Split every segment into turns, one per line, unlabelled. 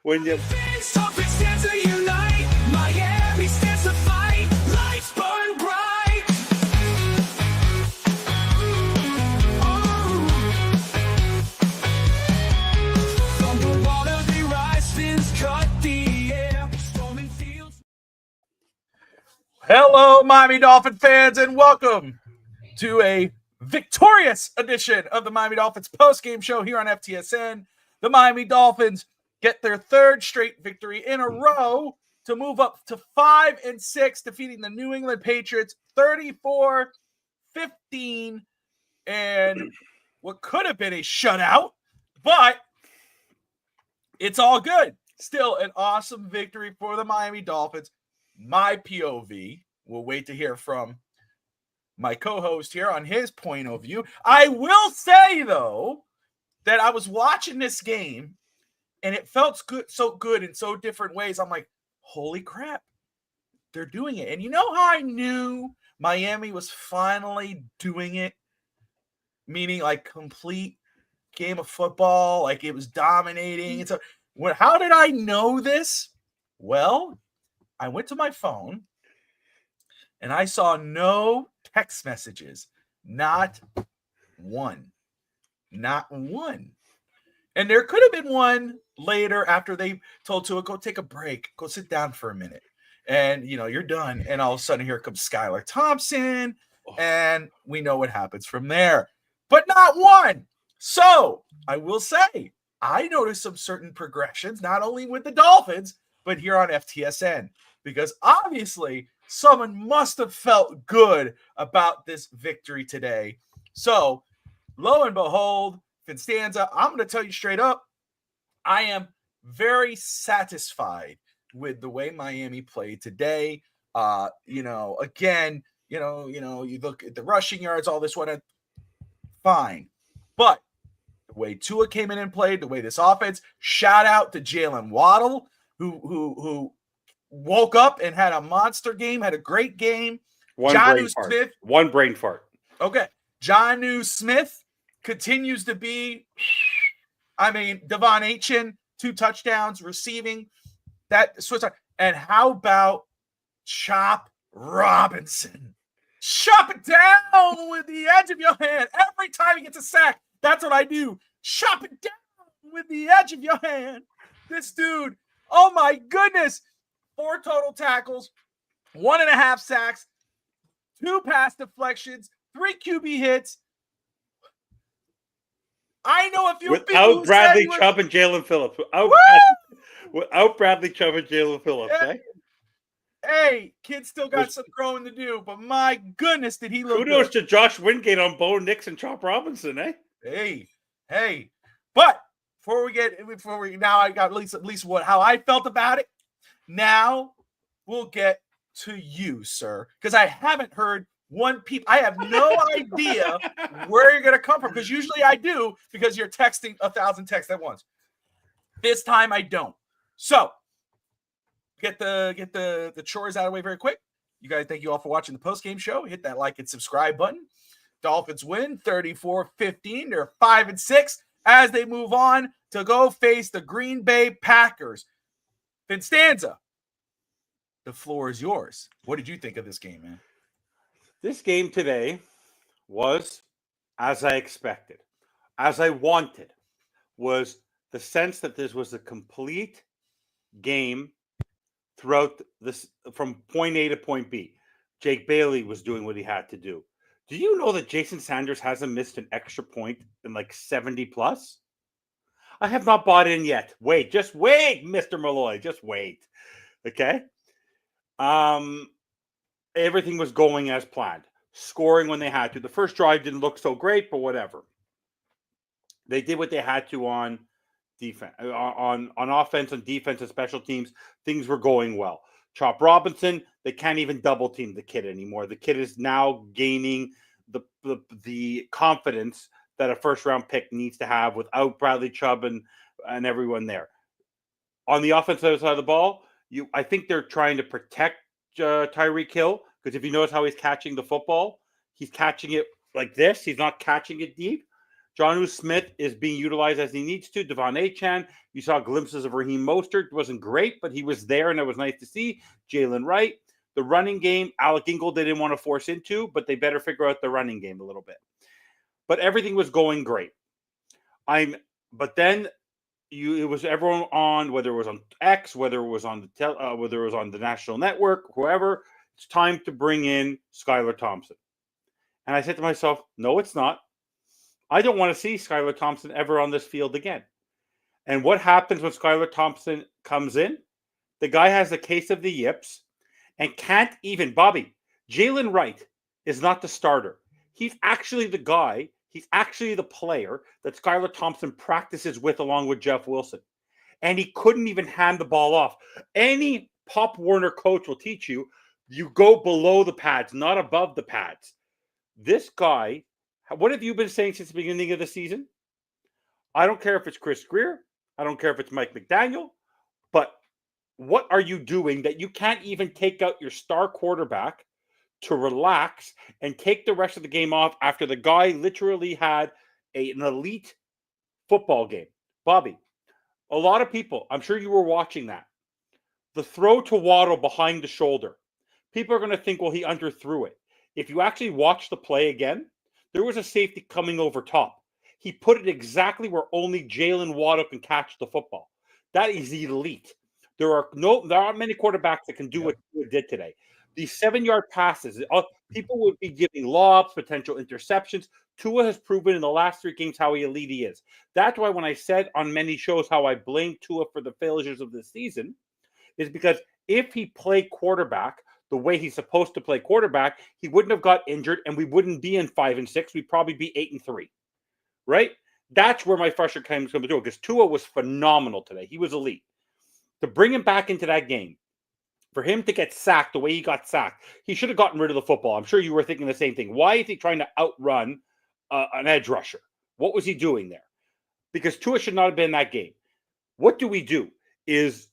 when you.
Dolphins stand to unite. Miami stands to fight. Lights burn bright. From the water they rise, fins cut the air. Storming fields.
Hello, Miami Dolphin fans, and welcome to a victorious edition of the Miami Dolphins post-game show here on FTSN. The Miami Dolphins get their third straight victory in a row to move up to 5-6, defeating the New England Patriots 34-15, and what could have been a shutout, but it's all good. Still an awesome victory for the Miami Dolphins. My POV, we'll wait to hear from my co-host here on his point of view. I will say, though, that I was watching this game, and it felt good, so good in so different ways. I'm like, holy crap, they're doing it. And you know how I knew Miami was finally doing it? Meaning, like, complete game of football, like it was dominating. And so, how did I know this? Well, I went to my phone and I saw no text messages. Not one. Not one. And there could have been one later after they told Tua, go take a break. Go sit down for a minute. And, you know, you're done. And all of a sudden here comes Skylar Thompson. And we know what happens from there. But not one. So I will say, I noticed some certain progressions, not only with the Dolphins, but here on FTSN. Because obviously someone must have felt good about this victory today. So, lo and behold, Finstanza, I'm going to tell you straight up, I am very satisfied with the way Miami played today. Again, you look at the rushing yards, all this one, fine. But the way Tua came in and played, the way this offense, shout out to Jalen Waddle, who woke up and had a monster game, had a great game.
One brain fart.
Okay. Jonnu Smith continues to be, Devon Achane, 2 touchdowns receiving. That switch. And how about Chop Robinson? Chop it down with the edge of your hand. Every time he gets a sack, that's what I do. Chop it down with the edge of your hand. This dude, oh my goodness. 4 total tackles, 1.5 sacks, 2 pass deflections, 3 QB hits. I know a few people
without Bradley Chubb and Jalen Phillips. Without Bradley Chubb and Jalen Phillips,
Hey, kid still got some growing to do, but my goodness, did he look
kudos
good.
to Josh Wingate on Bo Nix and Chop Robinson, eh?
Hey. But before now I got at least how I felt about it. Now we'll get to you, sir, because I haven't heard one peep. I have no idea where you're going to come from, because usually I do, because you're texting 1,000 texts at once. This time I don't. So get the chores out of the way very quick. You guys, thank you all for watching the post-game show. Hit that like and subscribe button. Dolphins win 34-15. They're 5-6 as they move on to go face the Green Bay Packers. Finstanza, the floor is yours. What did you think of this game, man?
This game today was as I expected, as I wanted, was the sense that this was a complete game throughout this from point A to point B. Jake Bailey was doing what he had to do. Do you know that Jason Sanders hasn't missed an extra point in like 70 plus? I have not bought in yet. Just wait, Mr. Malloy. Just wait. Okay. Everything was going as planned. Scoring when they had to. The first drive didn't look so great, but whatever. They did what they had to on defense, on offense, and defense, and special teams. Things were going well. Chop Robinson, they can't even double team the kid anymore. The kid is now gaining the confidence that a first-round pick needs to have without Bradley Chubb and everyone there. On the offensive side of the ball, I think they're trying to protect Tyreek Hill, because if you notice how he's catching the football, he's catching it like this. He's not catching it deep. Jonnu Smith is being utilized as he needs to. Devon Achane, you saw glimpses of Raheem Mostert. Wasn't great, but he was there, and it was nice to see. Jalen Wright. The running game, Alec Ingold, they didn't want to force into, but they better figure out the running game a little bit. But everything was going great. But then it was everyone on, whether it was on X, whether it was on whether it was on the national network, whoever. It's time to bring in Skylar Thompson. And I said to myself, no, it's not. I don't want to see Skylar Thompson ever on this field again. And what happens when Skylar Thompson comes in? The guy has a case of the yips and can't even, Bobby, Jalen Wright is not the starter. He's actually the guy, he's actually the player that Skylar Thompson practices with along with Jeff Wilson. And he couldn't even hand the ball off. Any Pop Warner coach will teach you, you go below the pads, not above the pads. This guy, what have you been saying since the beginning of the season? I don't care if it's Chris Greer. I don't care if it's Mike McDaniel. But what are you doing that you can't even take out your star quarterback to relax and take the rest of the game off after the guy literally had an elite football game? Bobby, a lot of people, I'm sure you were watching that. The throw to Waddle behind the shoulder. People are going to think, well, he underthrew it. If you actually watch the play again, there was a safety coming over top. He put it exactly where only Jalen Waddle can catch the football. That is elite. There aren't many quarterbacks that can do what he did today. These 7-yard passes, people would be giving lobs, potential interceptions. Tua has proven in the last 3 games how elite he is. That's why when I said on many shows how I blame Tua for the failures of this season, is because if he played quarterback the way he's supposed to play quarterback, he wouldn't have got injured and we wouldn't be in 5-6. We'd probably be 8-3, right? That's where my frustration comes from because Tua was phenomenal today. He was elite. To bring him back into that game, for him to get sacked the way he got sacked, he should have gotten rid of the football. I'm sure you were thinking the same thing. Why is he trying to outrun an edge rusher? What was he doing there? Because Tua should not have been in that game. What do we do? Is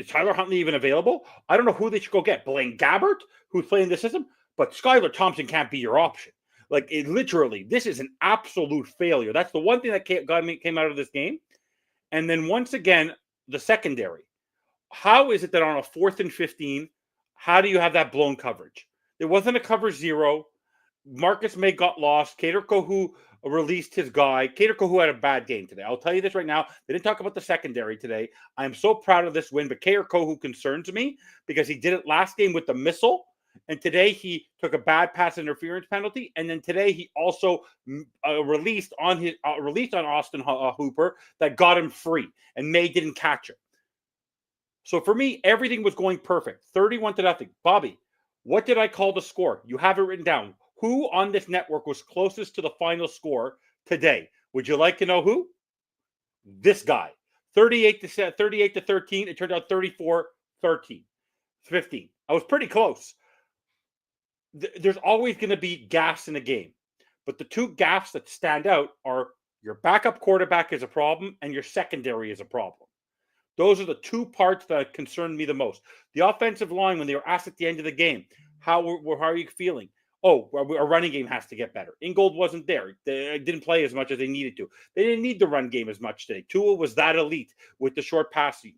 Tyler Huntley even available? I don't know who they should go get. Blaine Gabbert, who's playing the system, but Skylar Thompson can't be your option. Like, literally, this is an absolute failure. That's the one thing that came out of this game. And then once again, the secondary. How is it that on a 4th and 15, how do you have that blown coverage? There wasn't a cover 0. Marcus May got lost. Kader Kohu released his guy. Kader Kohu had a bad game today. I'll tell you this right now. They didn't talk about the secondary today. I'm so proud of this win, but Kader Kohu concerns me because he did it last game with the missile, and today he took a bad pass interference penalty, and then today he also released on Austin Hooper that got him free, and May didn't catch it. So for me, everything was going perfect. 31-0. Bobby, what did I call the score? You have it written down. Who on this network was closest to the final score today? Would you like to know who? This guy. 38-13. It turned out 34-13. 15. I was pretty close. There's always going to be gaffes in a game. But the 2 gaffes that stand out are your backup quarterback is a problem and your secondary is a problem. Those are the 2 parts that concern me the most. The offensive line, when they were asked at the end of the game, how are you feeling? Oh, our running game has to get better. Ingold wasn't there. They didn't play as much as they needed to. They didn't need the run game as much today. Tua was that elite with the short passing.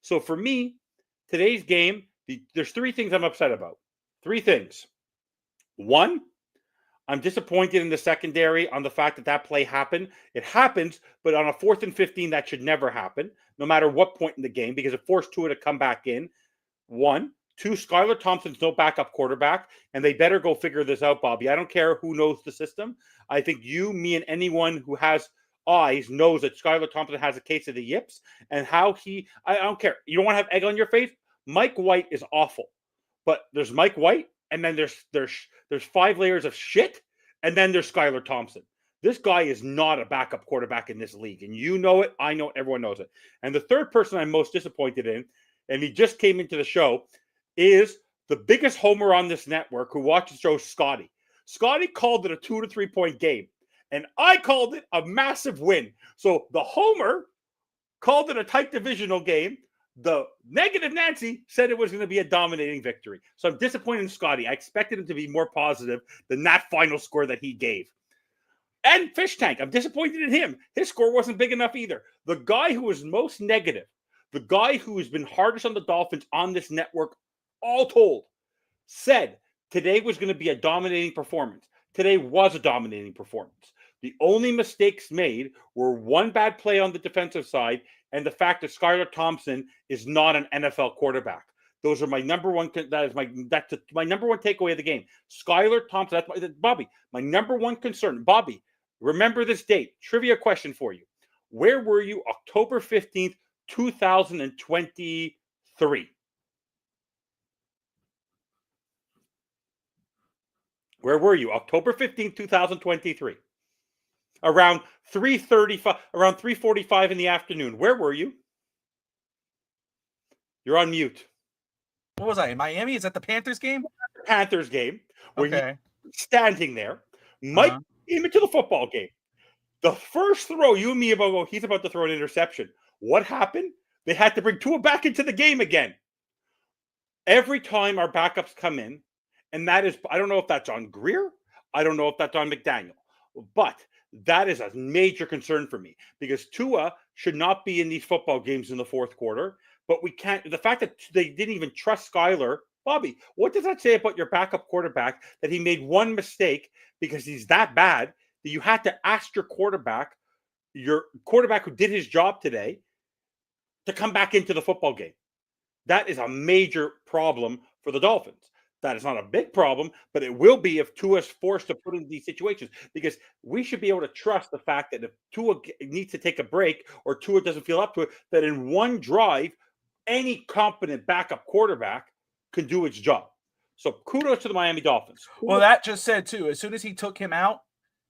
So for me, today's game, there's 3 things I'm upset about. 3 things. 1, I'm disappointed in the secondary on the fact that play happened. It happens, but on a 4th and 15, that should never happen, no matter what point in the game, because it forced Tua to come back in. 1. 2, Skylar Thompson's no backup quarterback, and they better go figure this out, Bobby. I don't care who knows the system. I think you, me, and anyone who has eyes knows that Skylar Thompson has a case of the yips, and how I don't care. You don't want to have egg on your face? Mike White is awful. But there's Mike White, and then there's 5 layers of shit, and then there's Skylar Thompson. This guy is not a backup quarterback in this league, and you know it. I know it. Everyone knows it. And the third person I'm most disappointed in, and he just came into the show, is the biggest homer on this network who watches the show, Scotty. Scotty called it a 2 to 3 point game, and I called it a massive win. So the homer called it a tight divisional game. The negative Nancy said it was going to be a dominating victory. So I'm disappointed in Scotty. I expected him to be more positive than that final score that he gave. And Fish Tank, I'm disappointed in him. His score wasn't big enough either. The guy who was most negative, the guy who has been hardest on the Dolphins on this network, all told, said today was going to be a dominating performance. Today was a dominating performance. The only mistakes made were one bad play on the defensive side and the fact that Skylar Thompson is not an NFL quarterback. Those are my number one. That's my number one takeaway of the game. Skylar Thompson. That's Bobby. My number one concern. Bobby, remember this date. Trivia question for you. Where were you October 15th, 2023? Where were you October 15th, 2023? Around 3:35, around 3:45 in the afternoon. Where were you? You're on mute.
What was I in Miami? Is that the Panthers game?
Panthers game. When
Okay.
you're standing there, Mike came into the football game. The first throw, you and me about, well, he's about to throw an interception. What happened? They had to bring Tua back into the game again. Every time our backups come in, and that is, I don't know if that's on Greer. I don't know if that's on McDaniel. But that is a major concern for me because Tua should not be in these football games in the fourth quarter. But we can't. The fact that they didn't even trust Skylar, Bobby, what does that say about your backup quarterback that he made one mistake because he's that bad that you had to ask your quarterback who did his job today, to come back into the football game? That is a major problem for the Dolphins. That is not a big problem, but it will be if Tua is forced to put in these situations because we should be able to trust the fact that if Tua needs to take a break or Tua doesn't feel up to it, that in one drive, any competent backup quarterback can do its job. So kudos to the Miami Dolphins.
Well, that just said too. As soon as he took him out,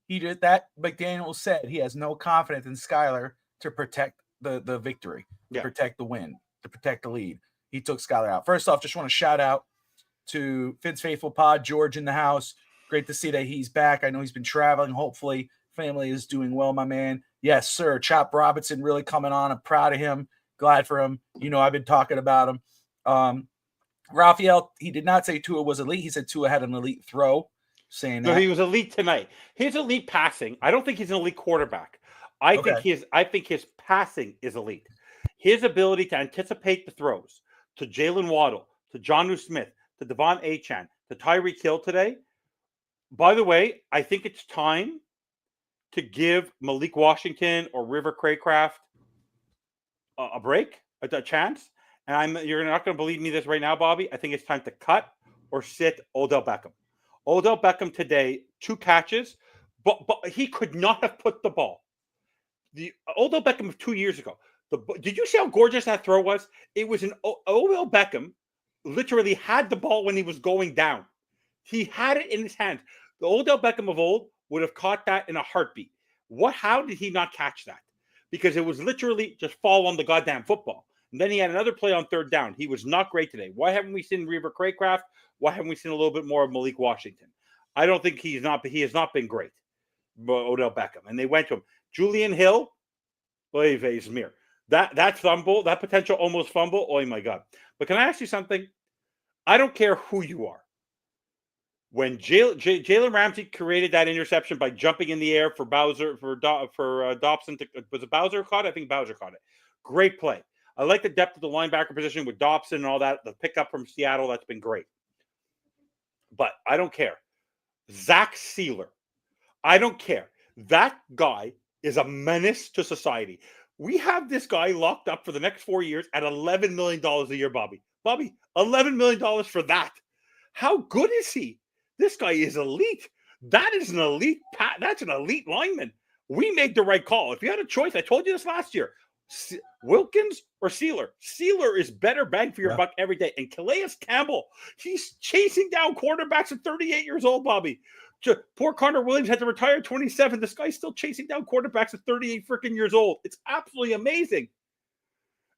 he did that. McDaniel said he has no confidence in Skylar to protect the victory, to protect the win, to protect the lead. He took Skylar out. First off, just want to shout out to Finn's Faithful Pod, George in the house. Great to see that he's back. I know he's been traveling. Hopefully, family is doing well, my man. Yes, sir. Chop Robinson really coming on. I'm proud of him. Glad for him. You know, I've been talking about him. Raphael, he did not say Tua was elite. He said Tua had an elite throw, saying that.
No, he was elite tonight. His elite passing, I don't think he's an elite quarterback. I think his passing is elite. His ability to anticipate the throws to Jalen Waddle, to Jonnu Smith, to Devon Achane, to Tyreek Hill today. By the way, I think it's time to give Malik Washington or River Craycraft a break, a chance. And you're not going to believe me this right now, Bobby. I think it's time to cut or sit Odell Beckham. Odell Beckham today, 2 catches, but he could not have put the ball. The Odell Beckham of 2 years ago. Did you see how gorgeous that throw was? It was Odell Beckham literally had the ball when he was going down. He had it in his hands. The Odell Beckham of old would have caught that in a heartbeat. How did he not catch that? Because it was literally just fall on the goddamn football. And then he had another play on third down. He was not great today. Why haven't we seen Reaver Craycraft? Why haven't we seen a little bit more of Malik Washington? I don't think he has not been great, Odell Beckham. And they went to him. Julian Hill, oy vey Zmir. That fumble, that potential almost fumble, oh my God. But can I ask you something? I don't care who you are. When Jalen Ramsey created that interception by jumping in the air for Dobson, was it Bowser caught it? I think Bowser caught it. Great play. I like the depth of the linebacker position with Dobson and all that. The pickup from Seattle, that's been great. But I don't care. Zach Sealer, I don't care. That guy is a menace to society. We have this guy locked up for the next 4 years at $11 million a year, Bobby. Bobby, $11 million for that. How good is he? This guy is elite. That is an elite. That's an elite lineman. We made the right call. If you had a choice, I told you this last year. Wilkins or Sealer. Sealer is better bang for your buck every day. And Calais Campbell, he's chasing down quarterbacks at 38 years old, Bobby. Poor Connor Williams had to retire at 27. This guy's still chasing down quarterbacks at 38 freaking years old. It's absolutely amazing.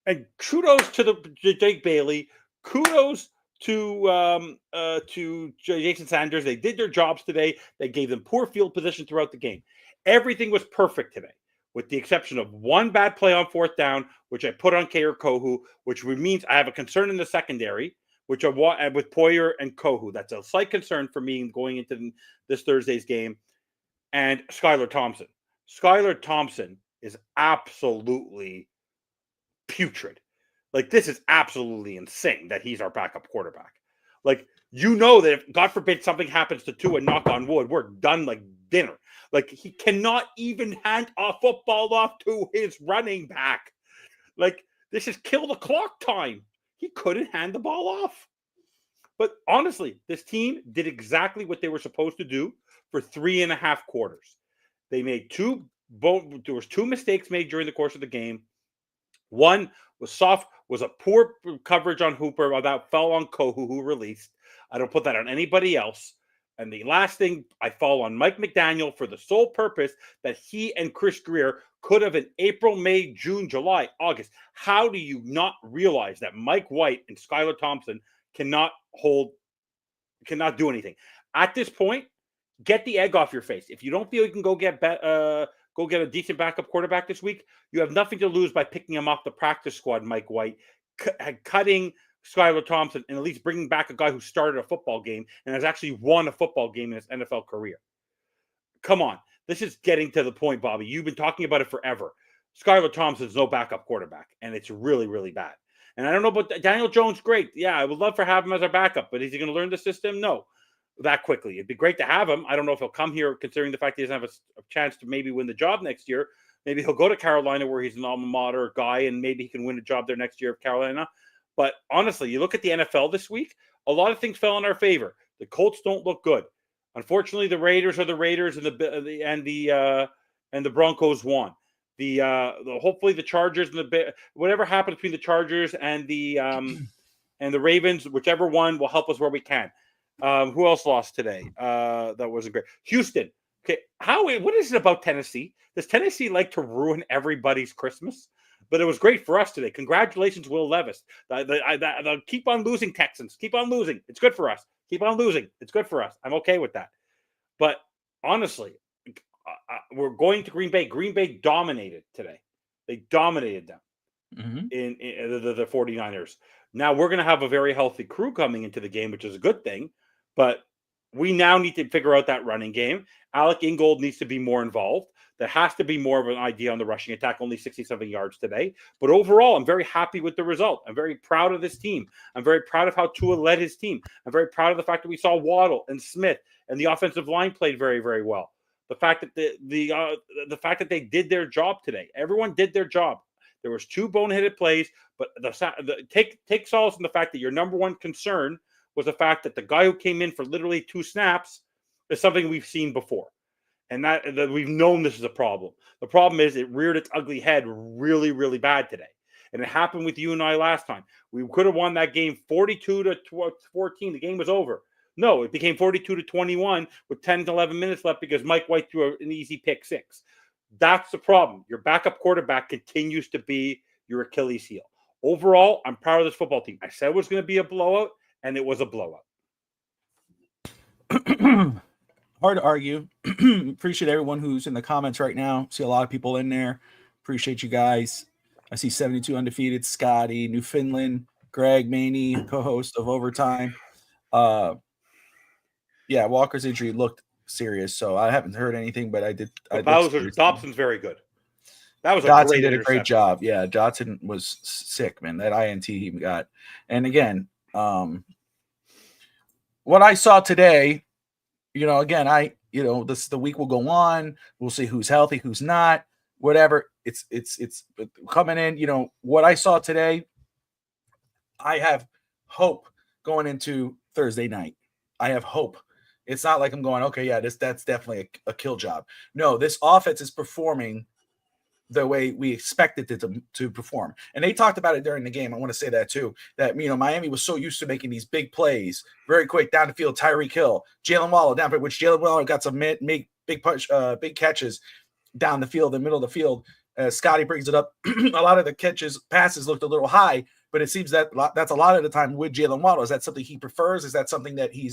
And kudos to Jake Bailey. Kudos to Jason Sanders. They did their jobs today. They gave them poor field position throughout the game. Everything was perfect today, with the exception of one bad play on fourth down, which I put on Kader Kohu, which means I have a concern in the secondary, which I want with Poyer and Kohu. That's a slight concern for me going into this Thursday's game. and Skylar Thompson. Skylar Thompson is absolutely putrid. Like, this is absolutely insane that he's our backup quarterback. Like, that if, God forbid, something happens to Tua, knock on wood, we're done like dinner. Like, he cannot even hand a football off to his running back. Like, this is kill the clock time. He couldn't hand the ball off. But honestly, this team did exactly what they were supposed to do for 3.5 quarters. They made there was 2 mistakes made during the course of the game. One was a poor coverage on Hooper that fell on Kohu, who released. I don't put that on anybody else. And the last thing, I fall on Mike McDaniel for the sole purpose that he and Chris Greer could have in April, May, June, July, August. How do you not realize that Mike White and Skylar Thompson cannot do anything? At this point, get the egg off your face. If you don't feel you can go get a decent backup quarterback this week, you have nothing to lose by picking him off the practice squad, Mike White, cutting Skylar Thompson, and at least bringing back a guy who started a football game and has actually won a football game in his NFL career. Come on. This is getting to the point, Bobby. You've been talking about it forever. Skylar Thompson's no backup quarterback, and it's really, really bad. And I don't know about Daniel Jones. Great. Yeah, I would love to have him as our backup, but is he going to learn the system? No, that quickly. It'd be great to have him. I don't know if he'll come here, considering the fact he doesn't have a chance to maybe win the job next year. Maybe he'll go to Carolina, where he's an alma mater guy, and maybe he can win a job there next year of Carolina. But honestly, you look at the NFL this week, a lot of things fell in our favor. The Colts don't look good. Unfortunately, the Raiders are the Raiders, and the Broncos won. Hopefully the Chargers and whatever happened between the Chargers and the Ravens, whichever one will help us where we can. Who else lost today? That wasn't great. Houston. Okay, what is it about Tennessee? Does Tennessee like to ruin everybody's Christmas? But it was great for us today. Congratulations, Will Levis. Keep on losing, Texans. Keep on losing. It's good for us. Keep on losing. It's good for us. I'm okay with that. But honestly, we're going to Green Bay. Green Bay dominated today. They dominated them in the 49ers. Now we're going to have a very healthy crew coming into the game, which is a good thing. But we now need to figure out that running game. Alec Ingold needs to be more involved. There has to be more of an idea on the rushing attack, only 67 yards today. But overall, I'm very happy with the result. I'm very proud of this team. I'm very proud of how Tua led his team. I'm very proud of the fact that we saw Waddle and Smith, and the offensive line played very, very well. The fact that the fact that they did their job today. Everyone did their job. There was 2 boneheaded plays, but take solace in the fact that your number one concern was the fact that the guy who came in for literally 2 snaps is something we've seen before. And that we've known this is a problem. The problem is it reared its ugly head really, really bad today. And it happened with you and I last time. We could have won that game 42-14. The game was over. No, it became 42-21 with 10 to 11 minutes left because Mike White threw an easy pick 6. That's the problem. Your backup quarterback continues to be your Achilles heel. Overall, I'm proud of this football team. I said it was going to be a blowout, and it was a blowout.
Hard to argue. Appreciate everyone who's in the comments right now. See a lot of people in there. Appreciate you guys. I see 72 Undefeated, Scotty, Newfoundland, Greg Maney, co-host of Overtime. Yeah, Walker's injury looked serious, so I haven't heard anything, but I did.
Dobson's very good. That was
Dotson did a great job. Yeah, Dotson was sick, man. That INT he got. And again, what I saw today, again, the week will go on. We'll see who's healthy, who's not, whatever. It's coming in. What I saw today, I have hope going into Thursday night. I have hope. It's not like I'm going, okay, yeah, that's definitely a kill job. No, this offense is performing the way we expected it to perform. And they talked about it during the game. I want to say that too, that, Miami was so used to making these big plays very quick down the field. Tyreek Hill, Jalen Waddle down, which Jalen Waddle got some big big catches down the field, the middle of the field. Scotty brings it up. A lot of the passes looked a little high, but it seems that that's a lot of the time with Jalen Waddle. Is that something he prefers? Is that something that he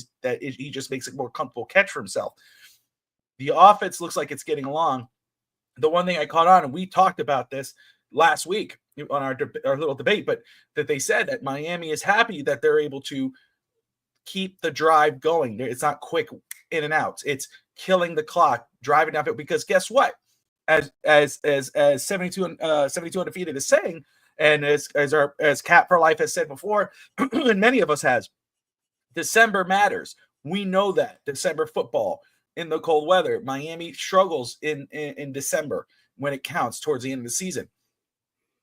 just makes it more comfortable catch for himself? The offense looks like it's getting along. The one thing I caught on, and we talked about this last week on our little debate, but that they said that Miami is happy that they're able to keep the drive going. It's not quick in and outs. It's killing the clock, driving down field. Because guess what? As 72 undefeated is saying, and as Cat for Life has said before, and many of us has, December matters. We know that December football in the cold weather. Miami struggles in December when it counts towards the end of the season.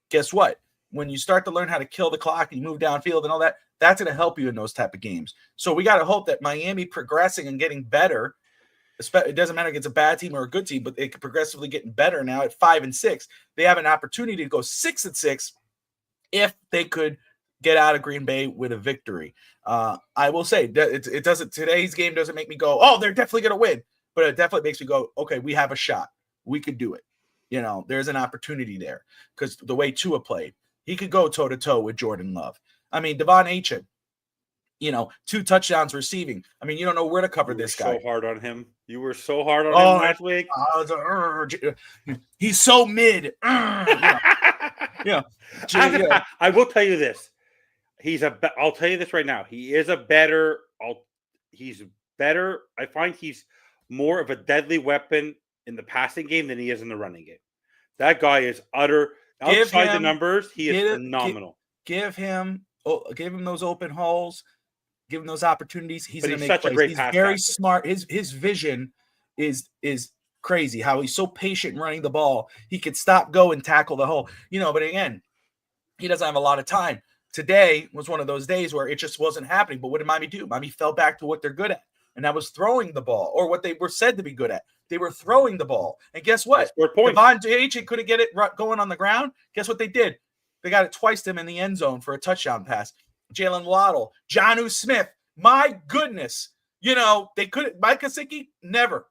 Guess what? When you start to learn how to kill the clock and you move downfield and all that, that's going to help you in those type of games. So we got to hope that Miami progressing and getting better. It doesn't matter if it's a bad team or a good team, but they could progressively getting better now at 5-6. They have an opportunity to go 6-6 if they could get out of Green Bay with a victory. I will say that it doesn't. Today's game doesn't make me go, oh, they're definitely going to win, but it definitely makes me go, okay, we have a shot. We could do it. There's an opportunity there because the way Tua played, he could go toe to toe with Jordan Love. I mean, Devon Achane, 2 touchdowns receiving. I mean, you don't know where to cover this guy.
So hard on him. You were so hard on him last week.
He's so mid. Yeah.
I will tell you this. I'll tell you this right now. He's better. I find he's more of a deadly weapon in the passing game than he is in the running game. That guy is outside the numbers. He is phenomenal.
Give him those open holes. Give him those opportunities. He's going to make
such
plays.
a great
He's
pass
very
catcher.
smart. His vision is crazy. How he's so patient running the ball. He could stop, go, and tackle the hole. But again, he doesn't have a lot of time. Today was one of those days where it just wasn't happening. But what did Miami do? Miami fell back to what they're good at, and that was throwing the ball, or what they were said to be good at. They were throwing the ball. And guess what? Devon Achane couldn't get it going on the ground. Guess what they did? They got it twice to him in the end zone for a touchdown pass. Jalen Waddle, Jonnu Smith. My goodness. They couldn't. Mike Gesicki, never.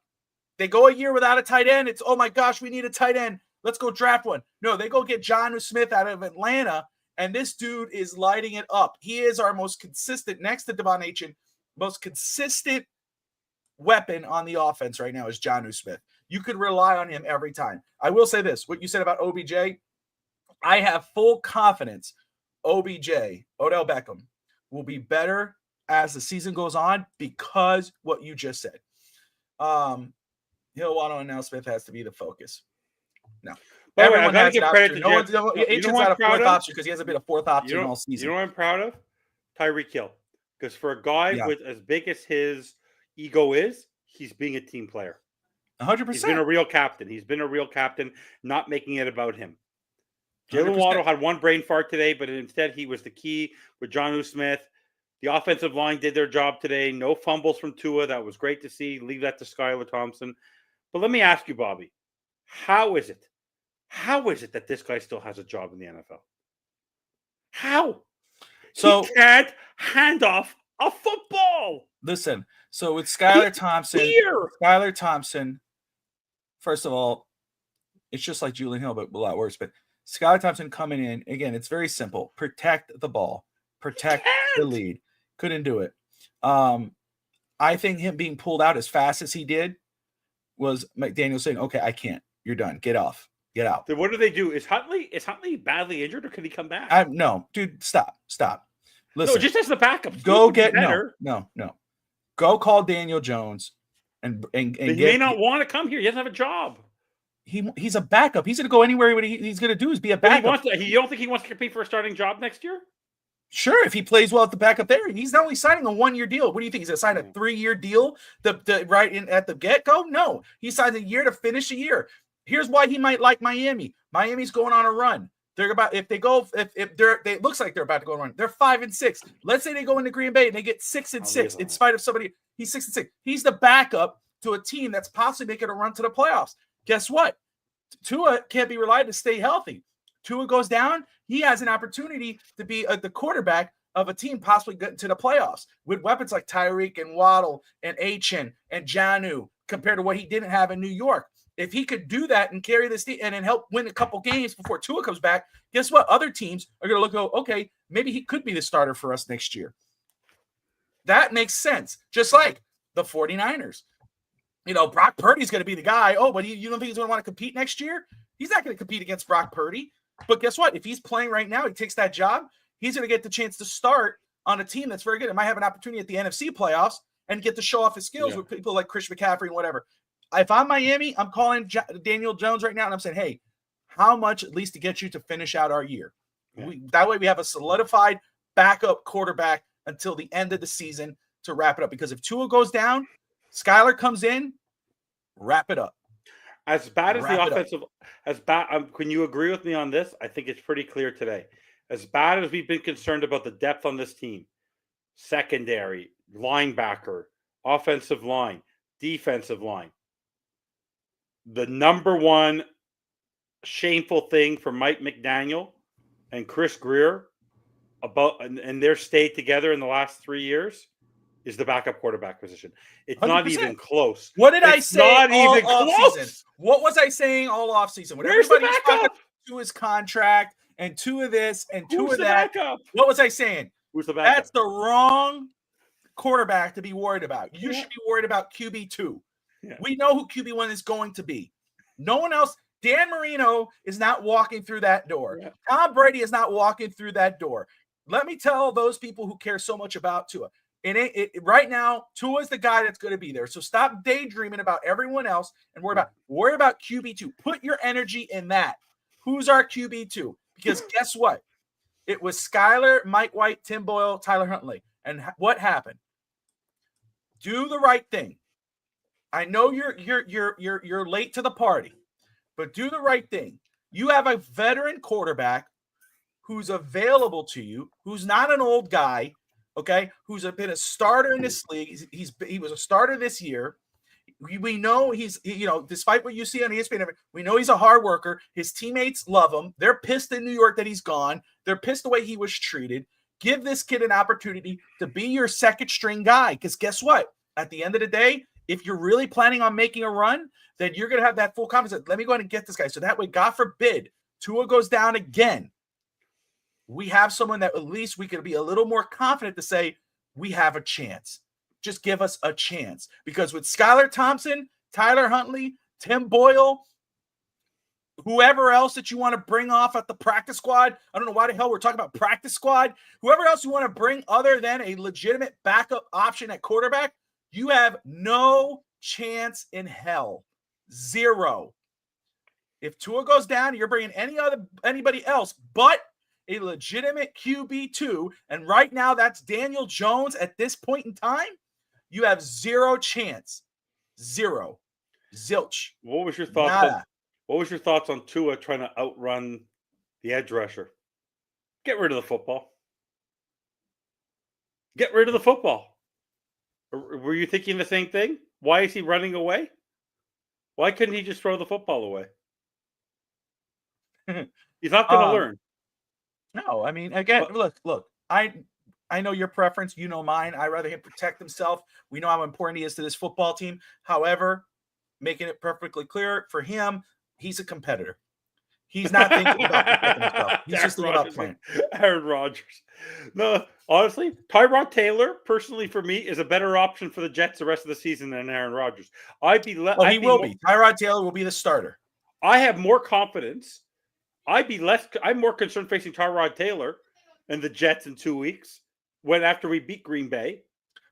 They go a year without a tight end. It's, oh my gosh, we need a tight end. Let's go draft one. No, they go get Jonnu Smith out of Atlanta, and this dude is lighting it up. He is our most consistent, next to Devon Achane, most consistent weapon on the offense right now is Jonnu Smith. You could rely on him every time. I will say this, what you said about OBJ, I have full confidence OBJ, Odell Beckham, will be better as the season goes on because what you just said. Hill, Waddle, and now Smith has to be the focus. No. Everyone has an option. Achane's not a fourth option because he hasn't been a fourth option all season.
You know what I'm proud of? Tyreek Hill. Because for a guy with as big as his ego is, he's being a team player.
100%.
He's been a real captain. Not making it about him. Jalen Waddle had one brain fart today, but instead he was the key with Jonnu Smith. The offensive line did their job today. No fumbles from Tua. That was great to see. Leave that to Skylar Thompson. But let me ask you, Bobby, how is it that this guy still has a job in the NFL? How? So he can't hand off a football.
Listen, so with Skylar Thompson, first of all, it's just like Julian Hill, but a lot worse. But Skylar Thompson coming in, again, it's very simple. Protect the ball. Protect the lead. Couldn't do it. I think him being pulled out as fast as he did was McDaniel saying, okay, I can't. You're done. Get off. Get out.
Then what do they do? Is Huntley badly injured or can he come back?
No, dude, stop. Listen.
No, just as the backup.
Go get no. Go call Daniel Jones and
he may not want to come here. He doesn't have a job.
He's a backup. He's going to go anywhere. What he's going to do is be a backup.
You don't think he wants to compete for a starting job next year?
Sure, if he plays well at the backup there, he's not only signing a 1-year deal. What do you think? He's going to sign a 3-year deal right in at the get-go? No, he signs a year to finish a year. Here's why he might like Miami. Miami's going on a run. They're about it looks like they're about to go on a run. They're 5-6. Let's say they go into Green Bay and they get 6-6 in spite of somebody. He's 6-6. He's the backup to a team that's possibly making a run to the playoffs. Guess what? Tua can't be relied to stay healthy. Tua goes down, he has an opportunity to be the quarterback of a team possibly getting to the playoffs with weapons like Tyreek and Waddle and Achane and Jonnu compared to what he didn't have in New York. If he could do that and carry this team and then help win a couple games before Tua comes back, guess what? Other teams are going to look, okay, maybe he could be the starter for us next year. That makes sense. Just like the 49ers. Brock Purdy's going to be the guy. Oh, but you don't think he's going to want to compete next year? He's not going to compete against Brock Purdy. But guess what? If he's playing right now, he takes that job, he's going to get the chance to start on a team that's very good. It might have an opportunity at the NFC playoffs and get to show off his skills
Yeah.
with people like Chris McCaffrey and whatever. If I'm Miami, I'm calling Daniel Jones right now, and I'm saying, hey, how much at least to get you to finish out our year?
Yeah.
That way we have a solidified backup quarterback until the end of the season to wrap it up. Because if Tua goes down, Skyler comes in, wrap it up.
As bad as the
Wrap it up.
offensive, as bad. Can you agree with me on this? I think it's pretty clear today. As bad as we've been concerned about the depth on this team, secondary, linebacker, offensive line, defensive line, the number one shameful thing for Mike McDaniel and Chris Greer about and their stay together in the last 3 years is the backup quarterback position. It's not
100%.
even close.
What did I
It's
say
not
all
even
offseason?
close.
What was I saying all offseason? When
Where's the
everybody was talking
backup?
to his contract and two of this and two
Who's
of
the
that,
backup?
what was I saying?
Who's the backup?
That's the wrong quarterback to be worried about. You
Yeah.
should be worried about QB2.
Yeah.
We know who QB1 is going to be. No one else. Dan Marino is not walking through that door.
Yeah.
Tom Brady is not walking through that door. Let me tell those people who care so much about Tua. Right now, Tua is the guy that's going to be there. So stop daydreaming about everyone else and worry about QB2. Put your energy in that. Who's our QB2? Because guess what? It was Skyler, Mike White, Tim Boyle, Tyler Huntley. And what happened? Do the right thing. I know you're late to the party, but do the right thing. You have a veteran quarterback who's available to you, who's not an old guy, okay, who's been a starter in this league. He was a starter this year. We know despite what you see on ESPN, we know he's a hard worker. His teammates love him. They're pissed in New York that he's gone. They're pissed the way he was treated. Give this kid an opportunity to be your second string guy. Because guess what? At the end of the day, if you're really planning on making a run, then you're going to have that full confidence. Let me go ahead and get this guy. So that way, God forbid, Tua goes down again. We have someone that at least we could be a little more confident to say, we have a chance. Just give us a chance. Because with Skylar Thompson, Tyler Huntley, Tim Boyle, whoever else that you want to bring off at the practice squad, I don't know why the hell we're talking about practice squad. Whoever else you want to bring other than a legitimate backup option at quarterback, you have no chance in hell. Zero. If Tua goes down, you're bringing anybody else but a legitimate QB2, and right now that's Daniel Jones at this point in time, you have zero chance. Zero. Zilch.
What was your thoughts?
Nada.
What was your thoughts on Tua trying to outrun the edge rusher? Get rid of the football. Get rid of the football. Were you thinking the same thing? Why is he running away? Why couldn't he just throw the football away? He's not going to learn.
No, I mean, again, look. I know your preference. You know mine. I'd rather him protect himself. We know how important he is to this football team. However, making it perfectly clear for him, he's a competitor. He's not thinking about protecting himself. He's just thinking about playing.
Aaron Rodgers. No, honestly, Tyrod Taylor, personally for me, is a better option for the Jets the rest of the season than Aaron Rodgers.
He will be. Tyrod Taylor will be the starter.
I have more confidence. I'm more concerned facing Tyrod Taylor and the Jets in 2 weeks after we beat Green Bay.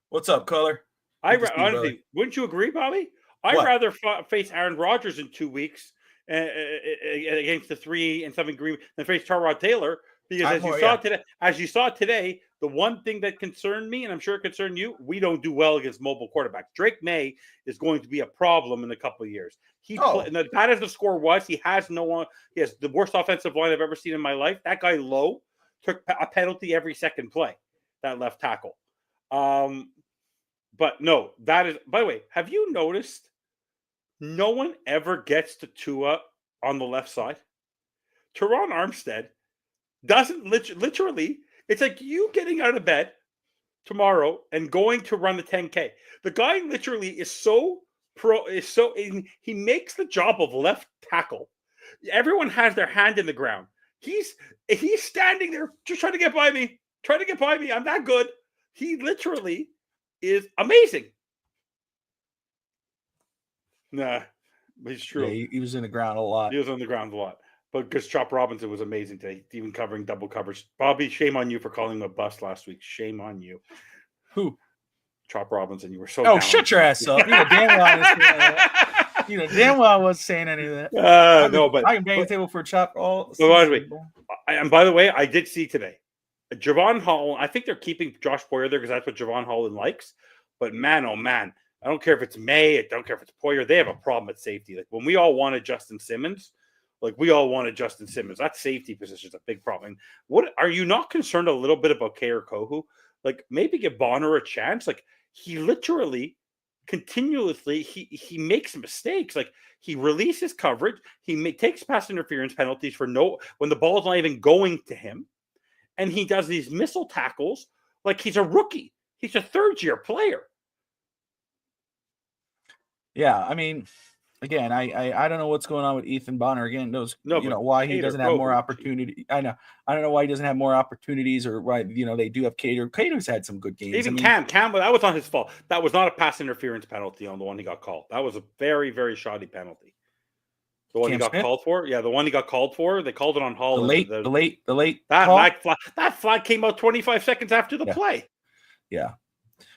What's up, Color?
Honestly, wouldn't you agree, Bobby? I'd rather face Aaron Rodgers in 2 weeks against the 3-7 Green Bay than face Tyrod Taylor because as you saw today, the one thing that concerned me, and I'm sure it concerned you, we don't do well against mobile quarterbacks. Drake May is going to be a problem in a couple of years. And as bad as the score was, he has the worst offensive line I've ever seen in my life. That guy Lowe took a penalty every second play, that left tackle. But no, that is, by the way, have you noticed no one ever gets to Tua on the left side? Teron Armstead doesn't literally, it's like you getting out of bed tomorrow and going to run the 10K. The guy literally is he makes the job of left tackle. Everyone has their hand in the ground. He's standing there just trying to get by me. I'm that good. He literally is amazing. Nah, but it's true.
Yeah, he was in the ground a lot.
He was on the ground a lot. But because Chop Robinson was amazing today, even covering double coverage. Bobby, shame on you for calling him a bust last week. Shame on you.
Who?
Chop Robinson. You were so
Oh,
down
shut
on
your
Chop.
ass up. You know damn well I wasn't saying any of that.
No, but
I can bang the table for a chop all
But by the way,
season, bro.
and by the way, I did see today, Javon Holland. I think they're keeping Josh Poyer there because that's what Javon Holland likes. But man, oh man, I don't care if it's May. I don't care if it's Poyer. They have a problem at safety. Like when we all wanted Justin Simmons, that safety position is a big problem. And what are you not concerned a little bit about Kader Kohu? Like maybe give Bonner a chance. Like he literally continuously he makes mistakes. Like he releases coverage. He takes pass interference penalties for when the ball's not even going to him, and he does these missile tackles like he's a rookie. He's a third-year player.
Yeah, I mean, again, I don't know what's going on with Ethan Bonner. Again, why he doesn't have more opportunity. I don't know why he doesn't have more opportunities, or why they do have Cater. Cater's had some good games.
Even Cam, that was not his fault. That was not a pass interference penalty on the one he got called. That was a very, very shoddy penalty. The one he got called for, the one he got called for. They called it on Holland.
The late.
That flag came out 25 seconds after the play.
Yeah.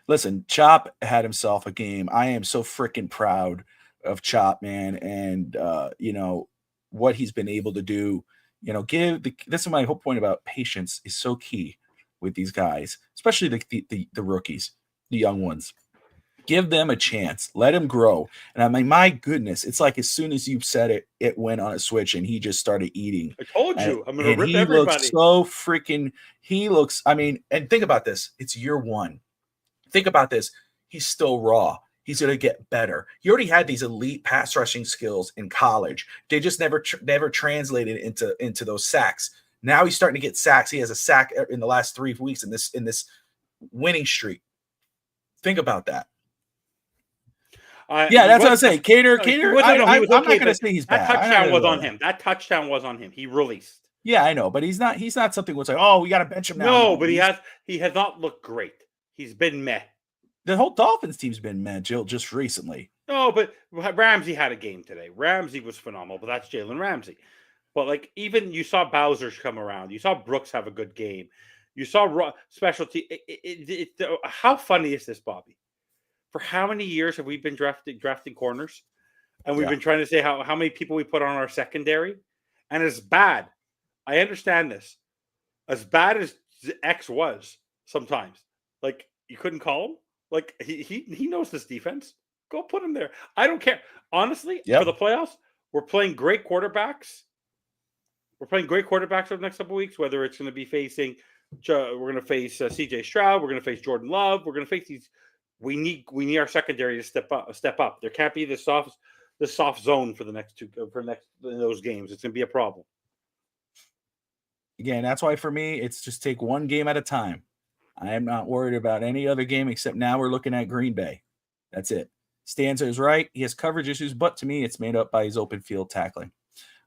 Listen, Chop had himself a game. I am so freaking proud of Chop, man, and what he's been able to do. This is my whole point about patience is so key with these guys, especially the rookies, the young ones. Give them a chance, let him grow. And I'm like, my goodness, it's like as soon as you said it, it went on a switch, and he just started eating.
I told you, I'm going to rip
he
everybody.
Looks so freaking. He looks. I mean, and think about this. It's year one. Think about this. He's still raw. He's going to get better. He already had these elite pass rushing skills in college. They just never translated into those sacks. Now he's starting to get sacks. He has a sack in the last 3 weeks in this winning streak. Think about that. That's what I'm saying. Cater. I'm not going to say he's bad.
That touchdown was on him. That touchdown was on him. He released.
Yeah, I know, but he's not something we'll say, oh, we got to bench him now.
No, but he has not looked great. He's been meh.
The whole Dolphins team's been meh, Jill, just recently.
No, but Ramsey had a game today. Ramsey was phenomenal, but that's Jalen Ramsey. But like even you saw Bowser come around. You saw Brooks have a good game. You saw specialty. How funny is this, Bobby? For how many years have we been drafting corners? And we've been trying to say how many people we put on our secondary? And it's bad. I understand this. As bad as X was sometimes. Like you couldn't call him. Like he knows this defense. Go put him there. I don't care. Honestly, for the playoffs, we're playing great quarterbacks. We're playing great quarterbacks over the next couple of weeks, whether it's going to be facing we're going to face CJ Stroud, we're going to face Jordan Love, we're going to face these. We need our secondary to step up. There can't be this soft zone for the next in those games. It's going to be a problem.
Again, that's why for me, it's just take one game at a time. I am not worried about any other game except now we're looking at Green Bay. That's it. Stanza is right. He has coverage issues, but to me, it's made up by his open field tackling.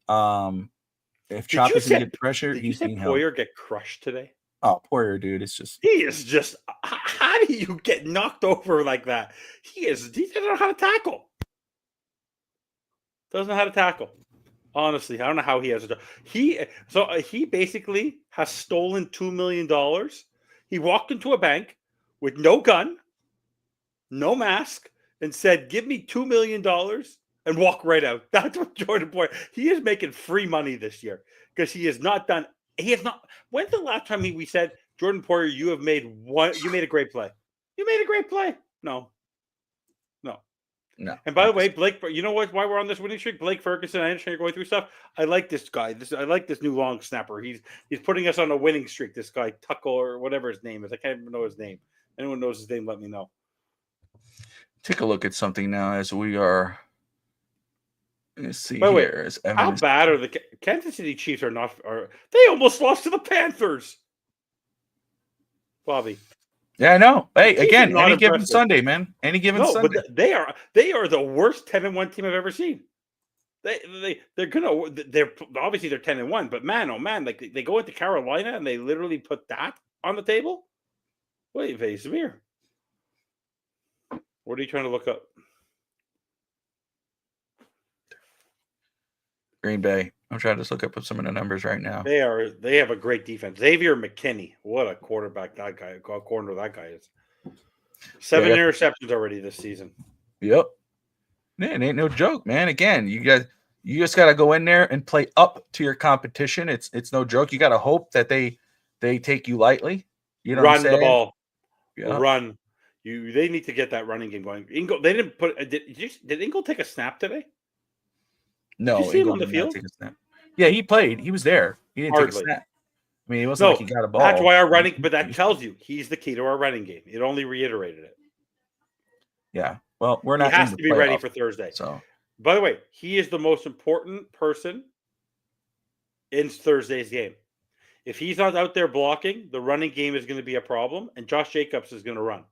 If Chop isn't getting pressure, he's being held.
Poyer get crushed today?
Oh, Poyer, dude, it's just
he is just. How do you get knocked over like that? He doesn't know how to tackle. Doesn't know how to tackle. Honestly, I don't know how he has a job. He basically has stolen $2 million. He walked into a bank with no gun, no mask, and said, "Give me $2 million," and walk right out. That's what Jordan Poyer. He is making free money this year because he has not done. He has not. When's the last time we said, Jordan Poyer, you made a great play. You made a great play. No. And by the way, Blake, you know what? Why we're on this winning streak? Blake Ferguson. I understand you're going through stuff. I like this guy. I like this new long snapper. He's putting us on a winning streak. This guy Tuckle or whatever his name is. I can't even know his name. Anyone knows his name? Let me know.
Take a look at something now as we are. Let's see
here. How bad are the Kansas City Chiefs? They almost lost to the Panthers? Bobby.
Yeah, I know. Hey, again, any given Sunday, man. Any given Sunday.
But they are the worst 10-1 team I've ever seen. They're obviously 10-1, but man, oh man, like they go into Carolina and they literally put that on the table. Wait, Samir. What are you trying to look up?
Green Bay. I'm trying to just look up some of the numbers right now.
They have a great defense. Xavier McKinney. What a corner that guy is. 7
Yeah.
interceptions already this season.
Yep. Man, it ain't no joke, man. Again, you just got to go in there and play up to your competition. It's no joke. You got to hope that they take you lightly. You know what I'm
Run the
saying?
ball.
Yeah.
Run. They need to get that running game going. Ingle, they didn't put. Did Ingle take a snap today?
No,
Did you see him
Ingle
on the
did not
field?
take a snap. Yeah, he played. He was there. He didn't take a
Hardly.
snap. I mean, it wasn't like
No,
he got a ball.
that's why our running. But that tells you he's the key to our running game. It only reiterated it.
Yeah. Well, we're
He
not.
has
in
to
the
be ready
playoffs,
for Thursday.
So,
by the way, he is the most important person in Thursday's game. If he's not out there blocking, the running game is going to be a problem, and Josh Jacobs is going to run.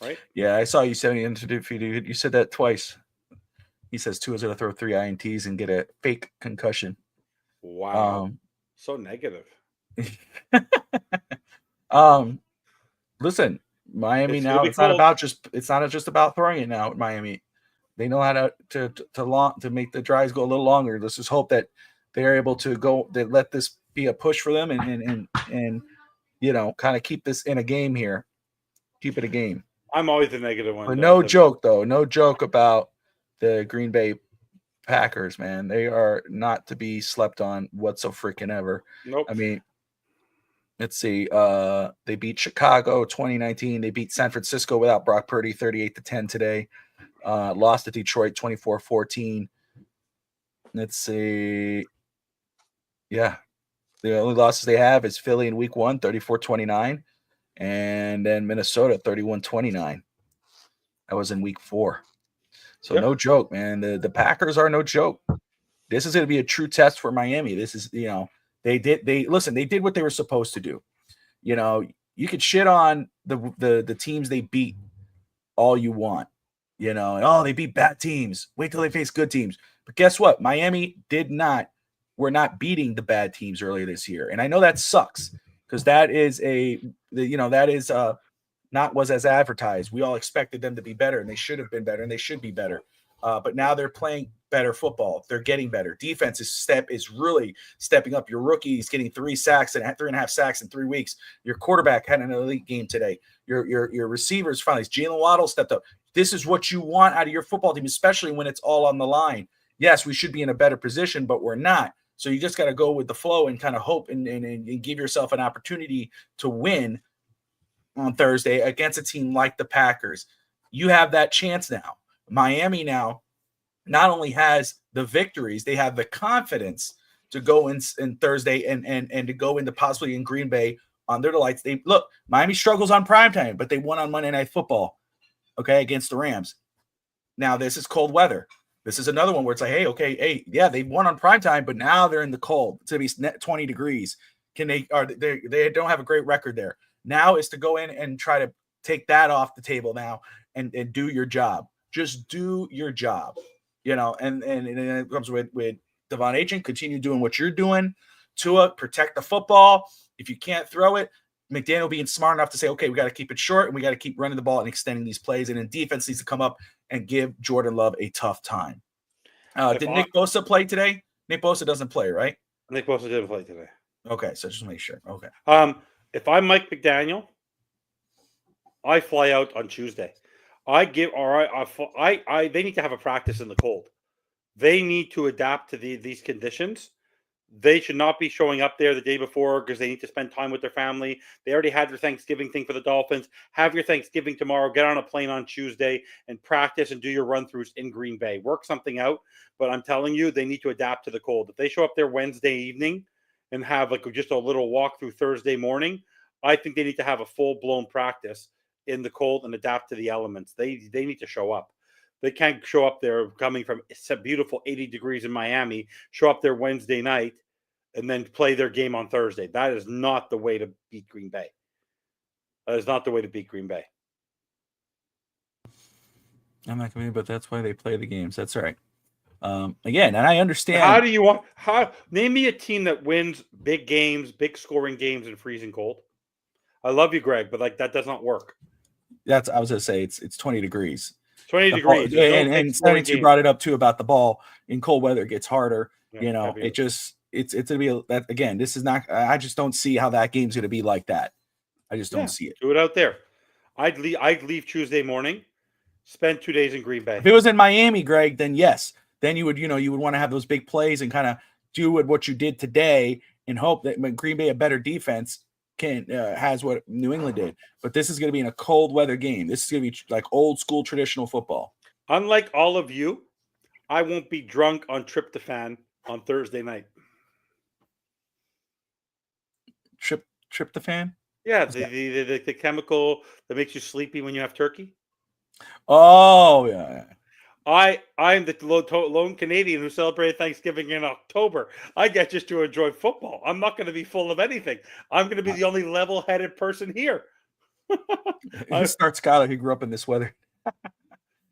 Right?
yeah, I saw you said in the interview. You said that twice. He says Tua's going to throw 3 INTs and get a fake concussion.
Wow. So negative.
Listen, Miami
It's
now.
gonna be
It's not
cold.
about it's not just about throwing it now. At Miami, they know how to make the drives go a little longer. Let's just hope that they're able to go. They let this be a push for them and you know, kind of keep this in a game here. Keep it a game.
I'm always the negative one.
But no joke though. No joke about the Green Bay Packers, man. They are not to be slept on whatsoever.
Nope.
I mean, let's see. They beat Chicago 2019. They beat San Francisco without Brock Purdy 38-10 today. Lost to Detroit 24-14. Let's see. Yeah. The only losses they have is Philly in week 1, 34-29. And then Minnesota 31-29. That was in week 4. So no joke, man. The Packers are no joke. This is going to be a true test for Miami. This is, you know, they did what they were supposed to do. You know, you could shit on the teams they beat all you want. You know, oh, they beat bad teams. Wait till they face good teams. But guess what? Miami we're not beating the bad teams earlier this year. And I know that sucks because that is not was as advertised. We all expected them to be better, and they should have been better, and they should be better. But now they're playing better football. They're getting better. Defense is really stepping up. Your rookie is getting 3 sacks and 3.5 sacks in 3 weeks. Your quarterback had an elite game today. Your receivers finally. Jalen Waddle stepped up. This is what you want out of your football team, especially when it's all on the line. Yes, we should be in a better position, but we're not. So you just got to go with the flow and kind of hope and give yourself an opportunity to win on Thursday against a team like the Packers. You have that chance now. Miami now not only has the victories, they have the confidence to go in Thursday and to go into possibly in Green Bay under the lights. Miami struggles on primetime, but they won on Monday Night Football, okay, against the Rams. Now this is cold weather. This is another one where it's like, hey, yeah, they won on primetime, but now they're in the cold. It's going to be 20 degrees. They don't have a great record there. Now is to go in and try to take that off the table now and do your job. Just do your job, you know, and it comes with Devon Achane. Continue doing what you're doing. Tua, protect the football. If you can't throw it, McDaniel being smart enough to say, okay, we got to keep it short and we got to keep running the ball and extending these plays. And then defense needs to come up and give Jordan Love a tough time. Did Nick Bosa play today? Nick Bosa doesn't play, right?
Nick Bosa didn't play today.
Okay, so just make sure. Okay.
If I'm Mike McDaniel, I fly out on Tuesday. They need to have a practice in the cold. They need to adapt to these conditions. They should not be showing up there the day before because they need to spend time with their family. They already had their Thanksgiving thing for the Dolphins. Have your Thanksgiving tomorrow. Get on a plane on Tuesday and practice and do your run-throughs in Green Bay. Work something out. But I'm telling you, they need to adapt to the cold. If they show up there Wednesday evening and have just a little walk through Thursday morning, I think they need to have a full-blown practice in the cold and adapt to the elements. They need to show up. They can't show up there coming from beautiful 80 degrees in Miami, show up there Wednesday night, and then play their game on Thursday. That is not the way to beat Green Bay. That is not the way to beat Green Bay.
I'm not going to, but that's why they play the games. That's right. Again, and I understand.
How do you want? Name me a team that wins big games, big scoring games in freezing cold. I love you, Greg, but that does not work.
I was going to say it's 20 degrees.
20 degrees.
And since you brought it up too about the ball in cold weather, it gets harder.
Yeah,
you know, it's going to be that again. This is not. I just don't see how that game's going to be like that. I just don't see it.
Do it out there. I'd leave Tuesday morning, spend 2 days in Green Bay.
If it was in Miami, Greg, then yes. Then you would want to have those big plays and kind of do what you did today and hope that when Green Bay, a better defense, has what New England did. But this is going to be in a cold weather game. This is going to be like old school traditional football.
Unlike all of you, I won't be drunk on tryptophan on Thursday night.
Tryptophan?
Yeah, the chemical that makes you sleepy when you have turkey.
Oh, yeah.
I'm the lone Canadian who celebrated Thanksgiving in October. I get just to enjoy football. I'm not going to be full of anything. I'm going to be the only level-headed person here.
Start Skyler, who grew up in this weather.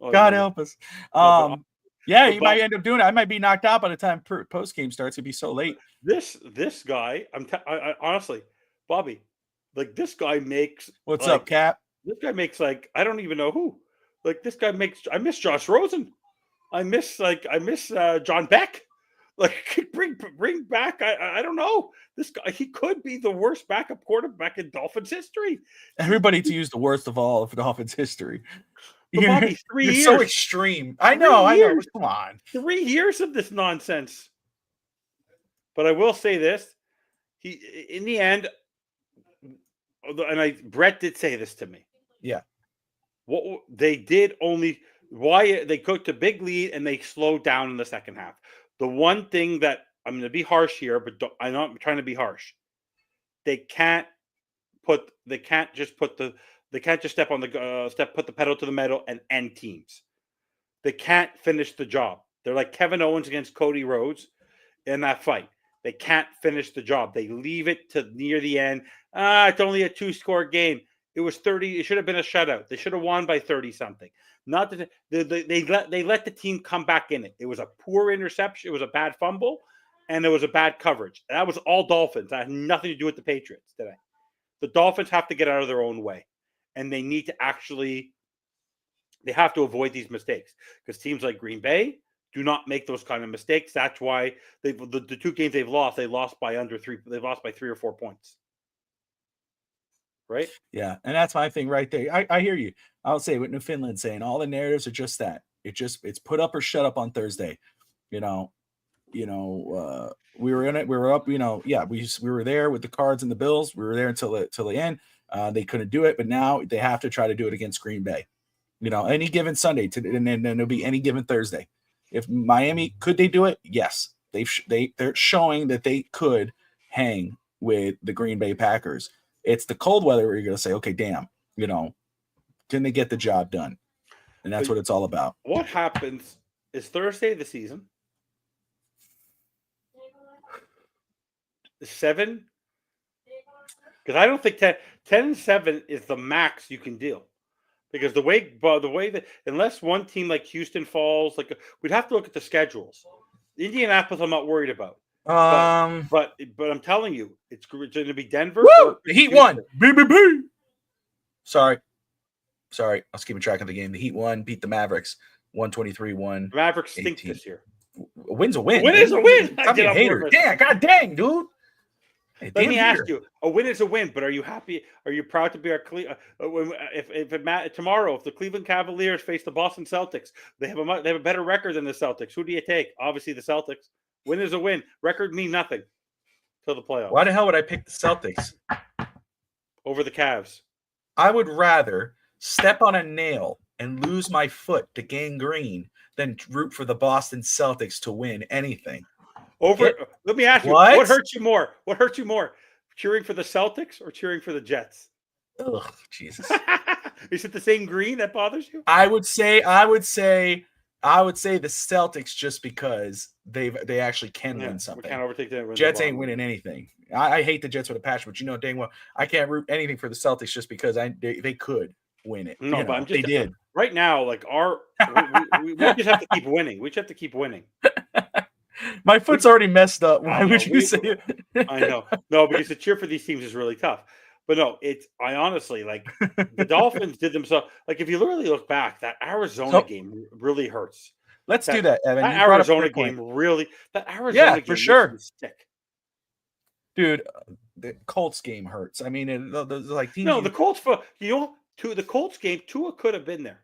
Oh,
God
yeah.
help us.
No,
you might end up doing it. I might be knocked out by the time post game starts. It'd be so late.
This guy, I honestly, Bobby, like this guy makes.
What's
like,
up, Cap?
This guy makes like I don't even know who. Like this guy makes. I miss Josh Rosen. I miss John Beck. Like bring back. I don't know. This guy, he could be the worst backup quarterback in Dolphins history.
Everybody to use the worst of all of Dolphins history.
But Bobby,
You're so extreme. I know. But come on.
3 years of this nonsense. But I will say this: he, in the end, and Brett did say this to me.
Yeah.
What they did why they cooked a big lead and they slowed down in the second half. The one thing that I'm going to be harsh here, but I'm not trying to be harsh. They can't just put the pedal to the metal and end teams. They can't finish the job. They're like Kevin Owens against Cody Rhodes in that fight. They can't finish the job. They leave it to near the end. It's only a 2-score game. It was 30. It should have been a shutout. They should have won by 30 something. Not that they let the team come back in it. It was a poor interception. It was a bad fumble, and it was a bad coverage. That was all Dolphins. That had nothing to do with the Patriots today. The Dolphins have to get out of their own way, and they need to they have to avoid these mistakes because teams like Green Bay do not make those kind of mistakes. That's why the 2 games they lost by under 3. They lost by 3 or 4 points. Right?
Yeah, and that's my thing right there. I hear you. I'll say what New Finland's saying. All the narratives are just that. It's put up or shut up on Thursday. We were in it. We were up. We were there with the Cards and the Bills. We were there until the end. They couldn't do it, but now they have to try to do it against Green Bay. Any given Sunday, and then it'll be any given Thursday. If Miami could they do it? Yes, they're showing that they could hang with the Green Bay Packers. It's the cold weather where you're going to say, okay, damn, can they get the job done? And that's what it's all about.
What happens is Thursday of the season. 7? Because I don't think 10-7 is the max you can deal. Because the way that unless one team like Houston falls, we'd have to look at the schedules. Indianapolis, I'm not worried about. But I'm telling you, it's going to be Denver.
Woo! The Heat won. BBB. Sorry. I was keeping track of the game. The Heat won, beat the Mavericks. 123-1.
The Mavericks stink this year.
A win's a win.
A win is a win.
I'm a hater. Damn, god dang, dude. Hey,
Let me ask you: a win is a win, but are you happy? Are you proud to be our tomorrow? If the Cleveland Cavaliers face the Boston Celtics, they have a better record than the Celtics. Who do you take? Obviously, the Celtics. Win is a win. Record means nothing till the playoffs.
Why the hell would I pick the Celtics
over the Cavs?
I would rather step on a nail and lose my foot to gangrene than root for the Boston Celtics to win anything.
Let me ask you, what hurts you more? What hurts you more? Cheering for the Celtics or cheering for the Jets?
Ugh, Jesus.
Is it the same green that bothers you?
I would say the Celtics just because they actually can win something.
We can't overtake the
Jets ain't winning anything. I hate the Jets with a passion, but dang well I can't root anything for the Celtics just because they could win it.
No, but
they did.
Right now, we just have to keep winning. We just have to keep winning.
My foot's already messed up. Why would you say it?
I know. No, because to cheer for these teams is really tough. But no, I honestly the Dolphins did themselves. If you really look back, that Arizona game really hurts.
Let's do that, Evan.
That Arizona game really. That Arizona game
for sure.
Stick.
dude, the Colts game hurts. I mean, those like teams.
No, the Colts. The Colts game, Tua could have been there.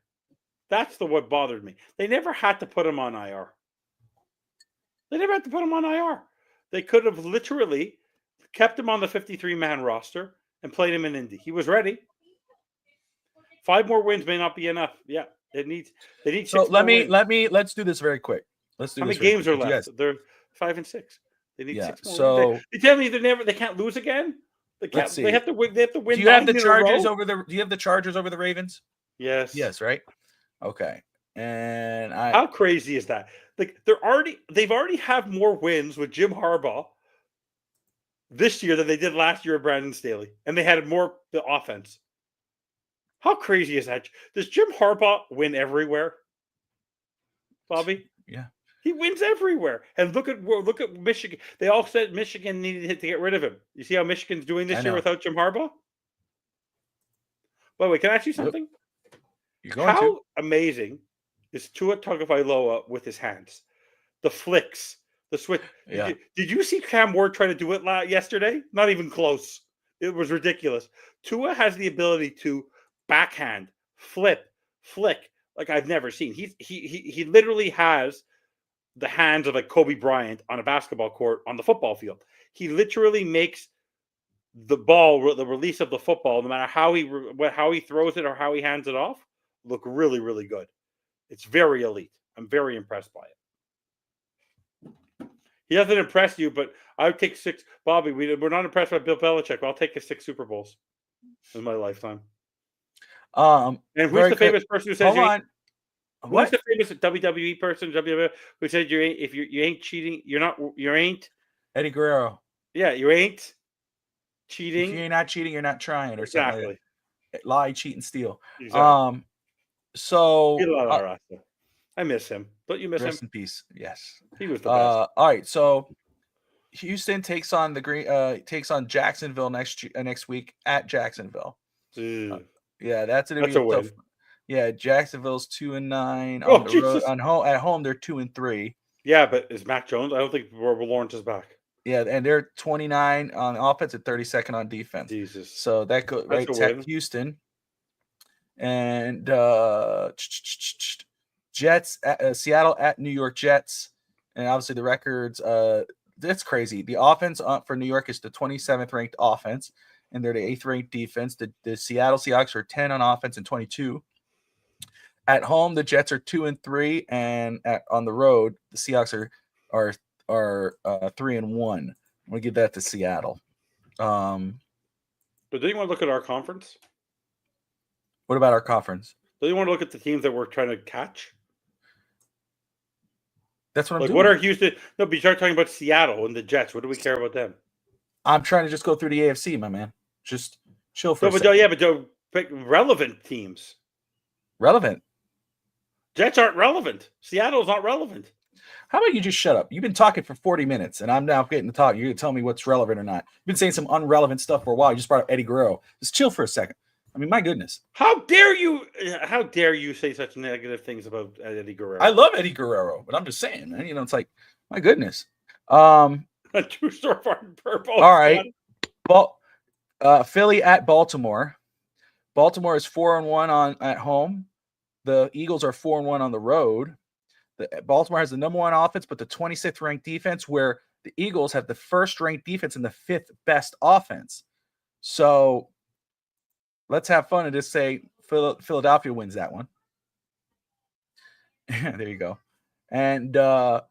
That's what bothered me. They never had to put him on IR. They could have literally kept him on the 53-man roster and played him in Indy. He was ready. 5 more wins may not be enough. Yeah, they need.
So
6 more wins.
let's do this very quick. Let's do
How
this.
many games
quick.
are left? They're 5 and 6. They need 6 more.
So
they tell me they can't lose again.
Let's see.
They have to win. They have to win.
Do you have the
9 in a
Chargers
row?
do you have the Chargers over the Ravens?
Yes.
Yes, right. Okay. And
how crazy is that? Like they've already have more wins with Jim Harbaugh this year than they did last year with Brandon Staley, and they had more the offense. How crazy is that? Does Jim Harbaugh win everywhere, Bobby?
Yeah,
he wins everywhere. And look at Michigan. They all said Michigan needed to get rid of him. You see how Michigan's doing this year without Jim Harbaugh? By the way, can I ask you something?
You're going
how amazing is Tua Tagovailoa with his hands? The flicks, the switch.
Yeah.
Did you see Cam Ward try to do it yesterday? Not even close. It was ridiculous. Tua has the ability to backhand, flip, flick like I've never seen. He literally has the hands of like Kobe Bryant on a basketball court on the football field. He literally makes the ball, the release of the football, no matter how he throws it or how he hands it off, look really, really good. It's very elite. I'm very impressed by it. He doesn't impress you, but I would take 6. Bobby, we're not impressed by Bill Belichick. But I'll take his 6 Super Bowls in my lifetime. And who's the famous person who says who's the famous WWE person who said if you ain't cheating, you ain't
Eddie Guerrero.
Yeah, you ain't cheating.
If you're not cheating, you're not trying, or
exactly.
Something like that. Lie, cheat, and steal.
Exactly.
So
I miss him. Don't you miss him?
Rest in peace. Yes,
he was the best.
All right, so Houston takes on Jacksonville next week at Jacksonville. Yeah, that's a win. Yeah, Jacksonville's 2-9 on the road. At home, they're 2-3.
Yeah, but is Mac Jones? I don't think Lawrence is back.
Yeah, and they're 29 on offense and 32nd on defense.
Jesus.
So that goes right to Houston. And Jets, Seattle at New York Jets. And obviously the records, that's crazy. The offense for New York is the 27th ranked offense, and they're the 8th ranked defense. The Seattle Seahawks are 10 on offense and 22. At home, the Jets are 2-3, and on the road, the Seahawks are 3-1. I'm gonna give that to Seattle.
But do you want to look at our conference?
What about our conference?
Do you want to look at the teams that we're trying to catch?
That's what I'm doing.
What are Houston? No, but you start talking about Seattle and the Jets. What do we care about them?
I'm trying to just go through the AFC, my man. Just chill for a second.
Yeah, but don't pick relevant teams.
Relevant?
Jets aren't relevant. Seattle's not relevant.
How about you just shut up? You've been talking for 40 minutes, and I'm now getting to talk. You're going to tell me what's relevant or not. You've been saying some unrelevant stuff for a while. You just brought up Eddie Guerrero. Just chill for a second. I mean, my goodness.
How dare you? How dare you say such negative things about Eddie Guerrero?
I love Eddie Guerrero, but I'm just saying, man. You know, it's like, my goodness.
A true story for purple.
All right. Philly at Baltimore. Baltimore is 4-1 at home. The Eagles are 4-1 on the road. Baltimore has the number 1 offense, but the 26th ranked defense, where the Eagles have the 1st ranked defense and the 5th best offense. So let's have fun and just say Philadelphia wins that one. There you go. And what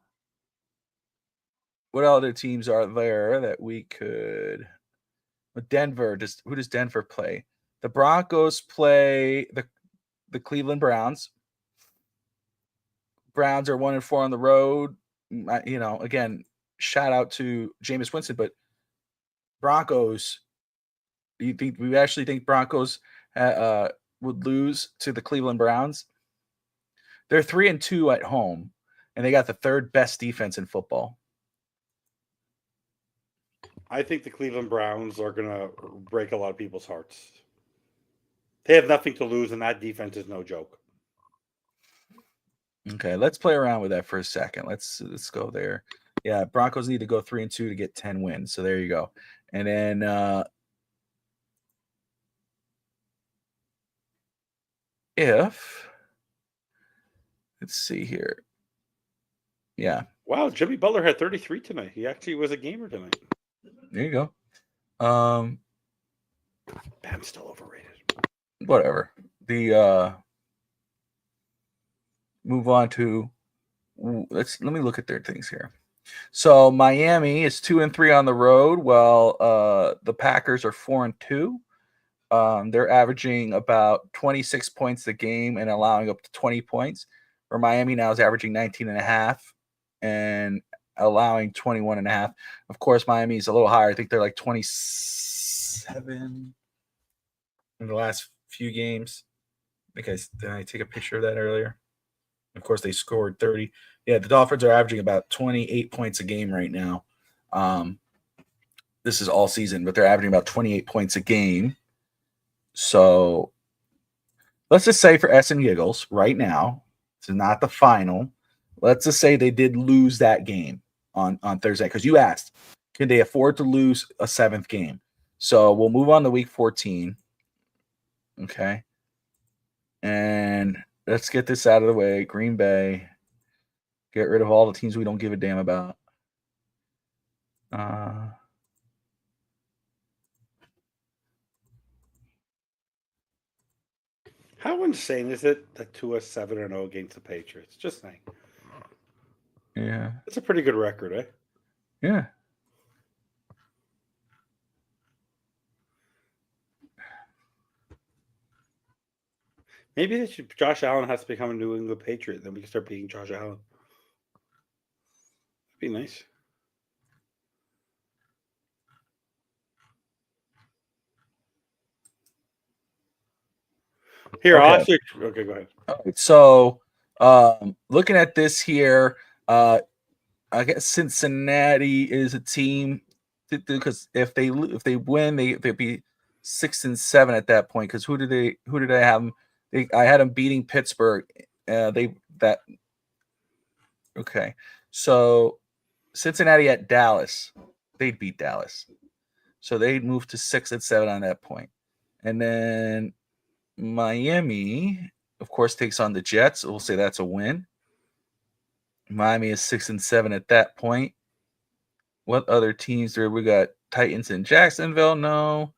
other teams are there that we could? Denver. Who does Denver play? The Broncos play the Cleveland Browns. Browns are 1-4 on the road. You know, again, shout out to Jameis Winston, but Broncos. We actually think Broncos would lose to the Cleveland Browns? They're 3-2 at home, and they got the 3rd best defense in football.
I think the Cleveland Browns are going to break a lot of people's hearts. They have nothing to lose, and that defense is no joke.
Okay, let's play around with that for a second. Let's go there. Yeah, Broncos need to go 3-2 to get 10 wins. So there you go. And then if let's see here. Yeah,
Wow, Jimmy Butler had 33 tonight. He actually was a gamer tonight.
there you go.
Bam's still overrated.
Whatever. The move on to let me look at their things here. So Miami is 2-3 on the road, while the Packers are 4-2. They're averaging about 26 points a game and allowing up to 20 points. Where Miami now is averaging 19.5 and allowing 21.5. Of course, Miami is a little higher. I think they're like 27 in the last few games. Did I take a picture of that earlier? Of course, they scored 30. Yeah, the Dolphins are averaging about 28 points a game right now. This is all season, but they're averaging about 28 points a game. So let's just say for S and giggles right now, it's not the final. Let's just say they did lose that game on Thursday, because you asked, can they afford to lose a 7th game? So we'll move on to week 14. Okay. And let's get this out of the way. Green Bay. Get rid of all the teams we don't give a damn about.
How insane is it that Tua 7-0 against the Patriots? Just saying.
Yeah.
It's a pretty good record, eh?
Yeah.
Maybe Josh Allen has to become a New England Patriot. Then we can start beating Josh Allen. That'd be nice. Here,
Okay.
I'll actually. Okay, go ahead.
All right. So, looking at this here, I guess Cincinnati is a team because if they win, they'd be 6-7 at that point. Because who did I have them? I had them beating Pittsburgh. Okay. So Cincinnati at Dallas, they'd beat Dallas, so they'd move to 6-7 on that point, and then Miami, of course, takes on the Jets. We'll say that's a win. Miami is 6-7 at that point. What other teams there? We got Titans in Jacksonville. No,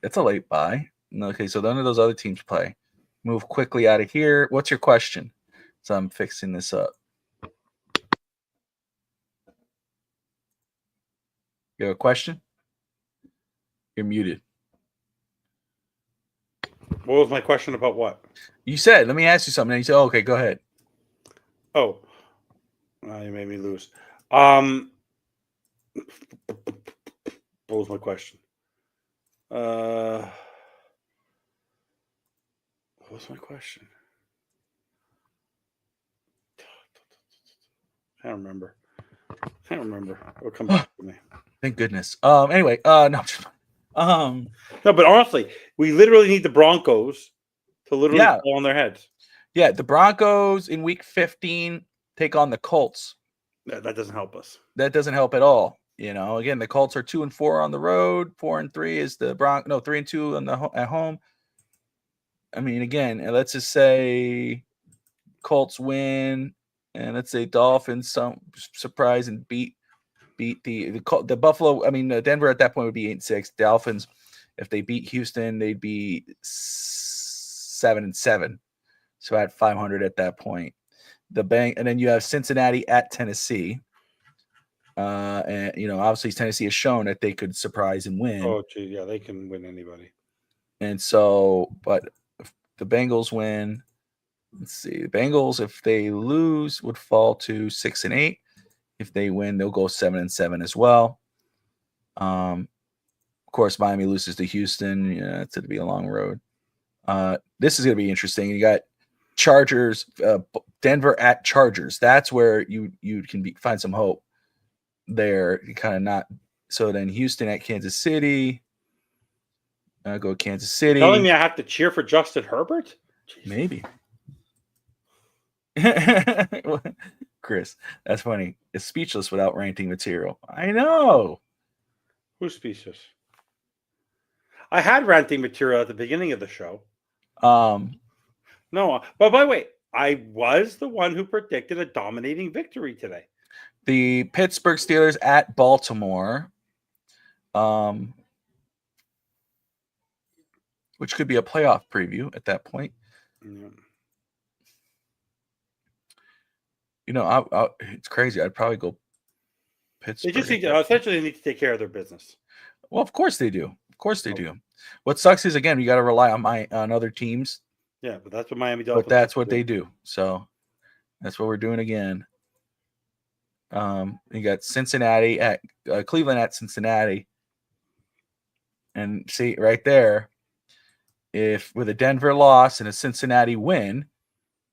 it's a late bye. Okay, so none of those other teams play. Move quickly out of here. What's your question? So I'm fixing this up. You have a question? You're muted.
What was my question about what?
You said, let me ask you something. And you said, okay, go ahead.
Oh, you made me lose. What was my question? What was my question? I don't remember. It'll come back to me.
Thank goodness. Anyway, no.
No, but honestly, we literally need the Broncos to literally fall on their heads.
Yeah, the Broncos in week 15 take on the Colts.
That doesn't help us.
That doesn't help at all. You know, again, the Colts are 2-4 on the road. 4-3 is the 3-2 on at home. I mean, again, let's just say Colts win, and let's say Dolphins some surprise and beat the Buffalo. I mean, Denver at that point would be 8-6. Dolphins, if they beat Houston, they'd be 7-7. So at 500 at that point. And then you have Cincinnati at Tennessee. And obviously Tennessee has shown that they could surprise and win.
Oh, gee, yeah, they can win anybody.
And so, but if the Bengals win, let's see, the Bengals, if they lose, would fall to 6-8. If they win, they'll go 7-7 as well. Of course, Miami loses to Houston. Yeah, it's going to be a long road. This is going to be interesting. You got Chargers, Denver at Chargers. That's where you can find some hope there. You kind of not. So then Houston at Kansas City. Go Kansas City.
Telling me I have to cheer for Justin Herbert?
Maybe. Chris. That's funny. It's speechless without ranting material. I know.
Who's speechless? I had ranting material at the beginning of the show.
Um,
No, but by the way, I was the one who predicted a dominating victory today.
the Pittsburgh Steelers at Baltimore, which could be a playoff preview at that point.
Yeah.
You know, it's crazy. I'd probably go
They
Pittsburgh.
just need to, essentially they need to take care of their business.
Well, of course they do. Of course they
Oh.
do. What sucks is again, you got to rely on other teams.
Yeah, but that's what Miami Dolphins.
But that's what they do. So that's what we're doing again. You got Cincinnati at Cleveland at Cincinnati, and see right there, if with a Denver loss and a Cincinnati win,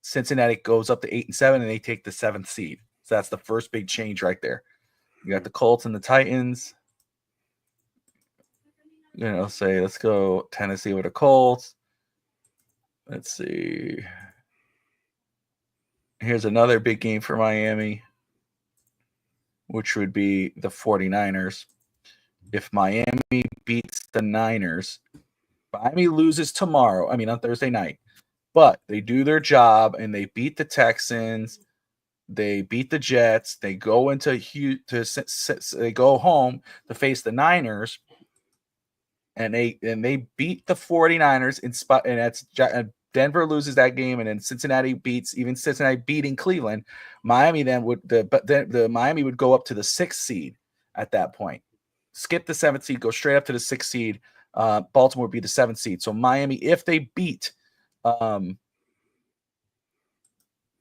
Cincinnati goes up to 8-7 and they take the 7th seed. So that's the first big change right there. You got the Colts and the Titans. You know, say let's go Tennessee with the Colts. Let's see. Here's another big game for Miami, which would be the 49ers. If Miami beats the Niners, Miami loses tomorrow. I mean, on Thursday night. But they do their job and they beat the Texans. They beat the Jets. They go they go home to face the Niners. And they beat the 49ers in spot, and that's Denver loses that game, and then Cincinnati beating Cleveland. Miami then the Miami would go up to the 6th seed at that point. Skip the 7th seed, go straight up to the 6th seed. Baltimore would be the 7th seed. So Miami, if they beat San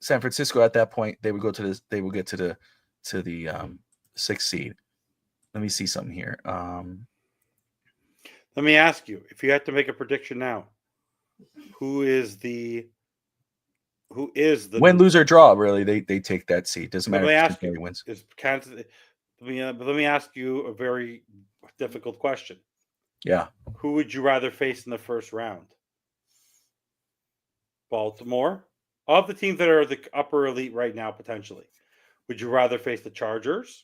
Francisco at that point, they would go to this. They will get to the 6th seed. Let me see something here.
Let me ask you, if you had to make a prediction now, who is the
win, lose, or draw? Really, they take that seat. Doesn't matter.
Let me
if
ask
Cincinnati
you,
wins.
is Kansas? Let me ask you a very difficult question.
Yeah.
Who would you rather face in the first round? Baltimore, of the teams that are the upper elite right now, potentially, would you rather face the Chargers?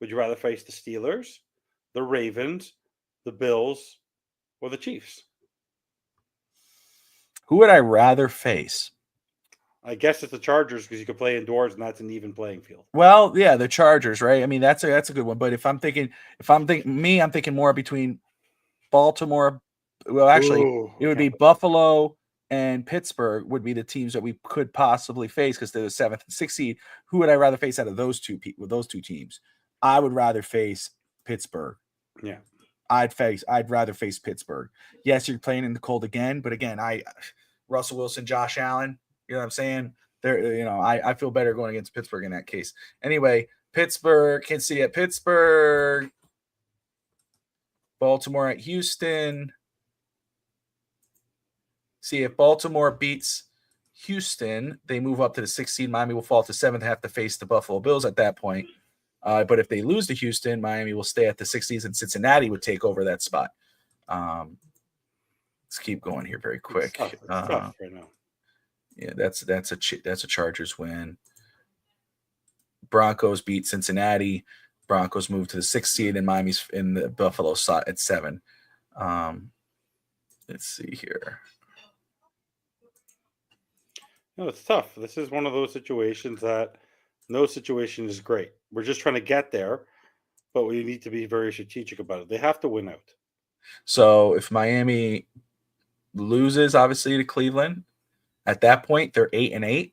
Would you rather face the Steelers, the Ravens, the Bills, or the Chiefs?
Who would I rather face?
I guess it's the Chargers because you can play indoors and that's an even playing field.
Well, yeah, the Chargers, right? I mean, that's a good one. But I'm thinking more between Baltimore. Well, actually,
Ooh,
it would be Buffalo and Pittsburgh would be the teams that we could possibly face because they're the 7th and 6th seed. Who would I rather face out of those two teams? I would rather face Pittsburgh.
Yeah.
I'd rather face Pittsburgh. Yes, you're playing in the cold again, but again, Russell Wilson, Josh Allen, you know what I'm saying? I feel better going against Pittsburgh in that case. Anyway, Pittsburgh, Kansas City at Pittsburgh, Baltimore at Houston. See, if Baltimore beats Houston, they move up to the 6th seed. Miami will fall to 7th, have to face the Buffalo Bills at that point. But if they lose to Houston, Miami will stay at the 6th seed, and Cincinnati would take over that spot. Let's keep going here very quick.
It's tough right now.
Yeah, that's a Chargers win. Broncos beat Cincinnati. Broncos move to the 6th seed, and Miami's in the Buffalo slot at 7. Let's see here.
No, it's tough. This is one of those situations that no situation is great. We're just trying to get there, but we need to be very strategic about it. They have to win out.
So if Miami loses, obviously, to Cleveland, at that point they're 8-8,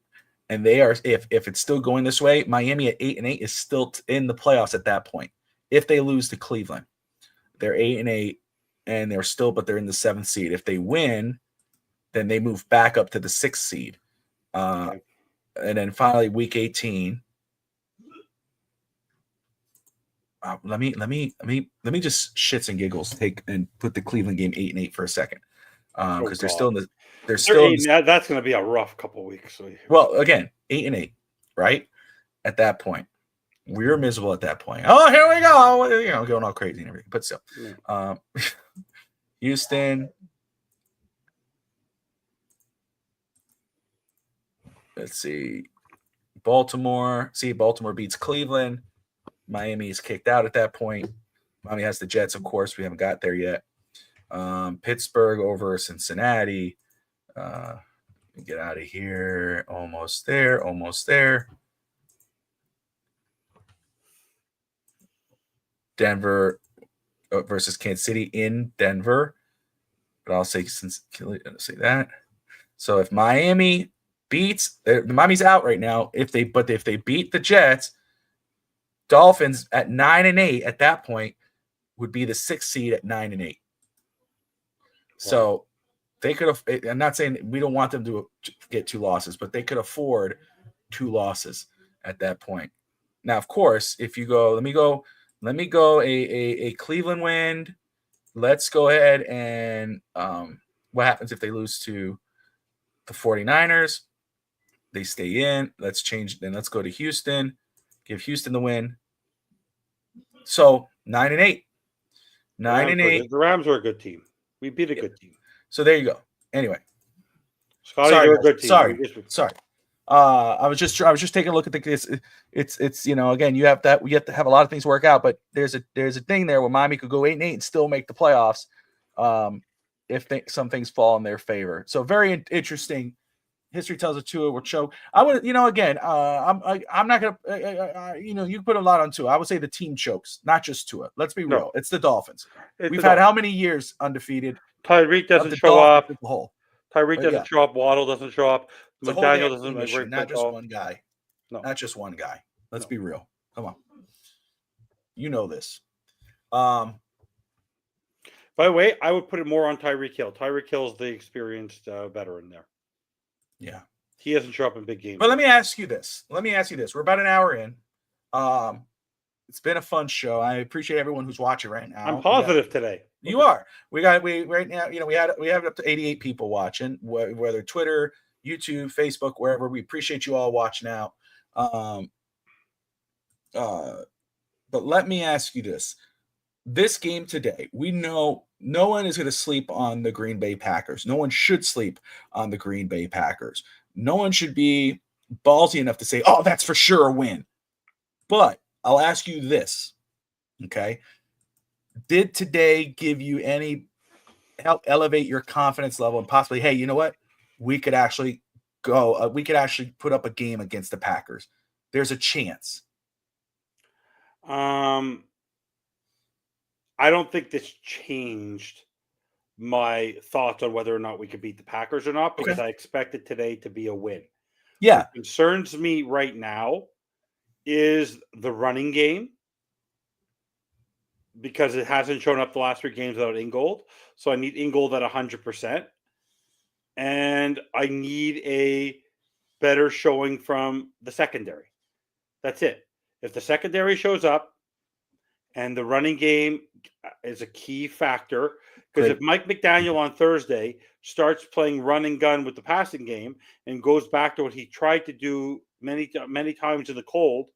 and they are. If it's still going this way, Miami at 8-8 is still in the playoffs at that point. If they lose to Cleveland, they're 8-8, and they're in the 7th seed. If they win, then they move back up to the 6th seed.
Okay.
And then finally, week 18. Let me just shits and giggles take and put the Cleveland game 8-8 for a second, because they're still in the
that's going to be a rough couple of weeks. So.
Well, again, 8-8, right? At that point, we were miserable. At that point, oh, here we go, going all crazy and everything. But still, yeah. Houston. Let's see. Baltimore. See, Baltimore beats Cleveland. Miami is kicked out at that point. Miami has the Jets, of course. We haven't got there yet. Pittsburgh over Cincinnati. Get out of here. Almost there. Almost there. Denver versus Kansas City in Denver. But I'll say that. So if Miami beats, Miami's out right now. If they beat the Jets, Dolphins at 9-8 at that point would be the 6th seed at 9-8. So they could have. I'm not saying we don't want them to get 2 losses, but they could afford 2 losses at that point. Now, of course, if you go, let me go a Cleveland win. Let's go ahead and what happens if they lose to the 49ers? They stay in. Let's change. Then let's go to Houston. Give Houston the win. So 9-8. 9-8.
The Rams are a good team. We beat a good team.
So there you go. Anyway.
Scotty, they're a good team.
Sorry. I was just taking a look at this. It's again, you have to have a lot of things work out, but there's a thing there where Miami could go 8-8 and still make the playoffs if some things fall in their favor. So very interesting. History tells it too. We're choke. I would, again, I'm not gonna, you put a lot on Tua. I would say the team chokes, not just Tua. Let's be real. It's the Dolphins. We've had how many years undefeated?
Tyreek doesn't show up.
Tyreek
doesn't show up. Waddle doesn't show up.
McDaniel doesn't make great. Not just one guy. No, not just one guy. Let's be real. Come on. You know this.
By the way, I would put it more on Tyreek Hill. Tyreek Hill's the experienced veteran there.
Yeah.
He doesn't show up in big games.
But let me ask you this. We're about an hour in. It's been a fun show. I appreciate everyone who's watching right now.
I'm positive today.
You are. We right now, we have up to 88 people watching, whether Twitter, YouTube, Facebook, wherever. We appreciate you all watching out. But let me ask you this. This game today, we know no one is going to sleep on the Green Bay Packers. No one should sleep on the Green Bay Packers. No one should be ballsy enough to say, oh, that's for sure a win. But I'll ask you this, okay? Did today give you any help elevate your confidence level and possibly, hey, you know what? We could actually go, we could actually put up a game against the Packers. There's a chance.
I don't think this changed my thoughts on whether or not we could beat the Packers or not, because I expected today to be a win.
Yeah.
What concerns me right now is the running game, because it hasn't shown up the last 3 games without Ingold. So I need Ingold at 100%. And I need a better showing from the secondary. That's it. If the secondary shows up and the running game is a key factor, because if Mike McDaniel on Thursday starts playing run and gun with the passing game and goes back to what he tried to do many times in the cold,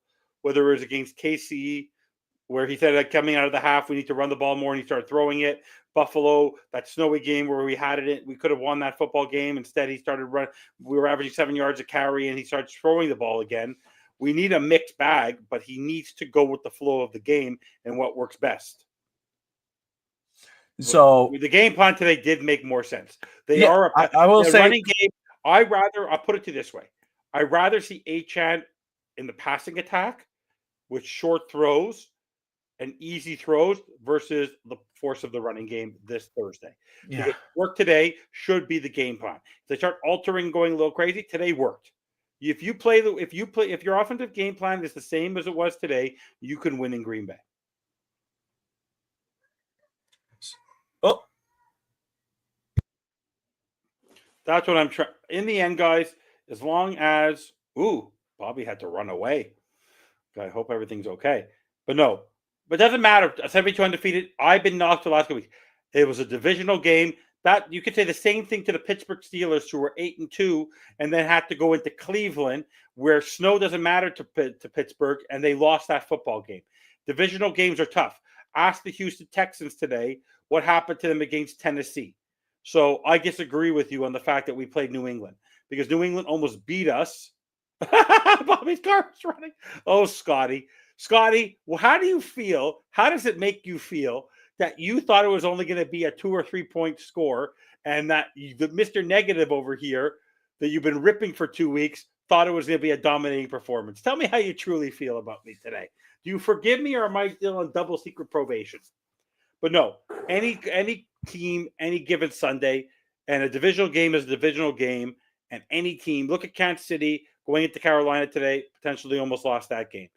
whether it was against KC, where he said that coming out of the half, we need to run the ball more, and he started throwing it. Buffalo, that snowy game where we had it, we could have won that football game. Instead, he started running. We were averaging 7 yards a carry, and he starts throwing the ball again. We need a mixed bag, but he needs to go with the flow of the game and what works best.
So
the game plan today did make more sense.
I will say,
running game. I'll put it to you this way: I'd rather see Achane in the passing attack with short throws and easy throws versus the force of the running game this Thursday.
Yeah.
Because work today should be the game plan. If they start altering, going a little crazy, today worked. If your offensive game plan is the same as it was today, you can win in Green Bay.
Oh,
that's what I'm trying. In the end, guys, as long as Bobby had to run away. I hope everything's okay. But no, but it doesn't matter. 72 undefeated. I've been knocked the last couple weeks. It was a divisional game. That you could say the same thing to the Pittsburgh Steelers, who were 8-2, and then had to go into Cleveland, where snow doesn't matter to Pittsburgh, and they lost that football game. Divisional games are tough. Ask the Houston Texans today what happened to them against Tennessee. So I disagree with you on the fact that we played New England, because New England almost beat us Bobby's car was running. Oh, Scotty. Scotty, well, how do you feel? How does it make you feel that you thought it was only going to be a 2 or 3 point score and that the Mr. Negative over here that you've been ripping for 2 weeks thought it was going to be a dominating performance? Tell me how you truly feel about me today. Do you forgive me or am I still on double secret probation? But no, any team, any given Sunday, and a divisional game is a divisional game, and any team, look at Kansas City going into Carolina today, potentially almost lost that game.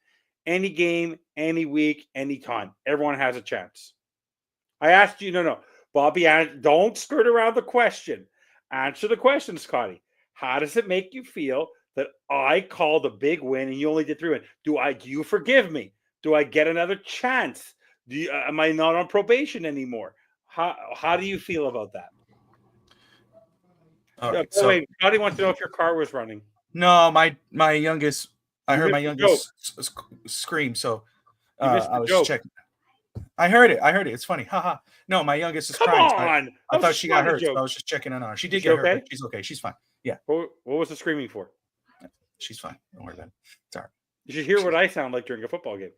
Any game, any week, any time, everyone has a chance. I asked you, no, Bobby, don't skirt around the question. Answer the question, Scotty. How does it make you feel that I called a big win and you only did 3 wins? Do you forgive me? Do I get another chance? Am I not on probation anymore? How do you feel about that?
All right.
By the way, Scotty wants to know if your car was running.
No, my youngest. I heard my
missed the
youngest scream, so
You missed
I
the
was
joke.
checking. I heard it. It's funny. Haha. No, my youngest is
Come
crying. so
on.
I
That
thought
was
she
not
got
a
hurt. So
joke.
I was just checking on her. She did
Is she
get hurt,
okay?
but she's okay. She's fine.
What was the screaming for?
She's fine. Don't worry about it. It's all
You should hear what I sound like during a football game.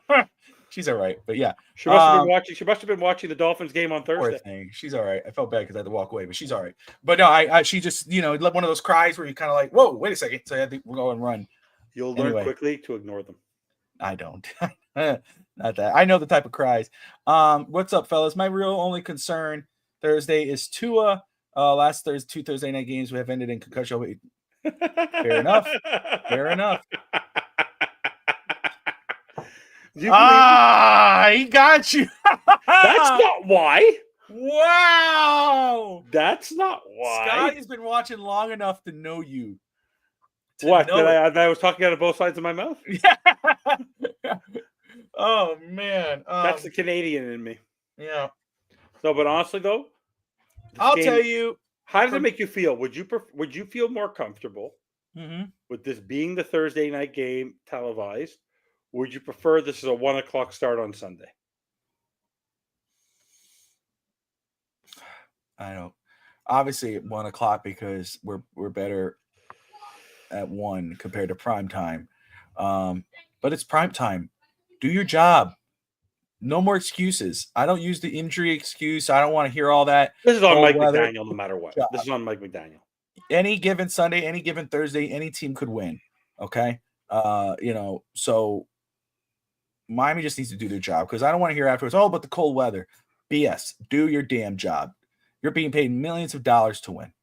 right. She's all right. But yeah,
She must have been watching. She must have been watching the Dolphins game on
poor
Thursday.
thing. She's all right. I felt bad because I had to walk away, but she's all right. But no, she just let one of those cries where you kind of like, whoa, wait a second. So I had to go and run.
You'll learn
Anyway.
quickly to ignore them.
I don't. Not that. I know the type of cries. What's up, fellas? My real only concern Thursday is Tua. Last Thursday, 2 Thursday night games we have ended in concussion. Wait, fair enough. Fair enough.
Do you believe
He got you.
that's not why.
Wow.
That's not why.
Scotty's been watching long enough to know you.
What?
know
That I was talking out of both sides of my mouth?
Yeah. Oh man.
That's the Canadian in me.
Yeah.
No, but honestly though,
I'll tell you.
how does it make you feel? Would you feel more comfortable with this being the Thursday night game televised? Would you prefer this is a 1 o'clock start on Sunday?
I don't. Obviously, at 1 o'clock because we're better at 1 compared to prime time. But it's prime time. Do your job. No more excuses. I don't use the injury excuse. I don't want to hear all that.
This is on
cold
Mike
weather.
McDaniel, no matter what.
Job.
This is on Mike McDaniel.
Any given Sunday, any given Thursday, any team could win. Okay. So Miami just needs to do their job because I don't want to hear afterwards, oh, but the cold weather. BS. Do your damn job. You're being paid millions of dollars to win.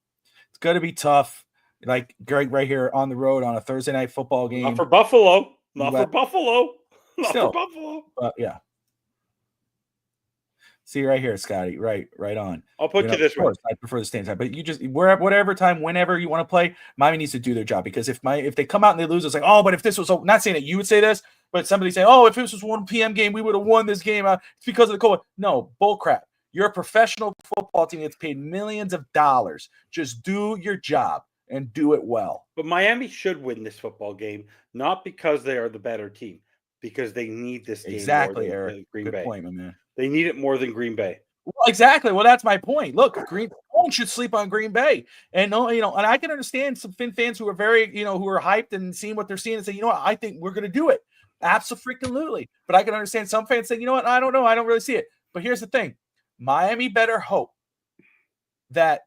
It's going to be tough. Like Greg right here on the road on a Thursday night football game.
Not for Buffalo. Not for Buffalo. Not
Still.
for Buffalo.
Yeah. See right here, Scotty. Right on.
I'll put you this way.
I prefer the stand time, but you just whatever time, whenever you want to play, Miami needs to do their job because if they come out and they lose, it's like, oh, but if this was not saying that you would say this, but somebody say, oh, if this was 1 p.m. game, we would have won this game. It's because of the cold. No, bull crap. You're a professional football team that's paid millions of dollars. Just do your job and do it well.
But Miami should win this football game, not because they are the better team, because they need this game
Exactly,
more than
Eric.
Green
Good
Bay.
point, my man.
They need it more than Green Bay.
Well, exactly. Well, that's my point. Look, no one should sleep on Green Bay, and and I can understand some fans who are very, who are hyped and seeing what they're seeing and say, you know what, I think we're going to do it. Absolutely. But I can understand some fans saying, you know what, I don't know, I don't really see it. But here's the thing: Miami better hope that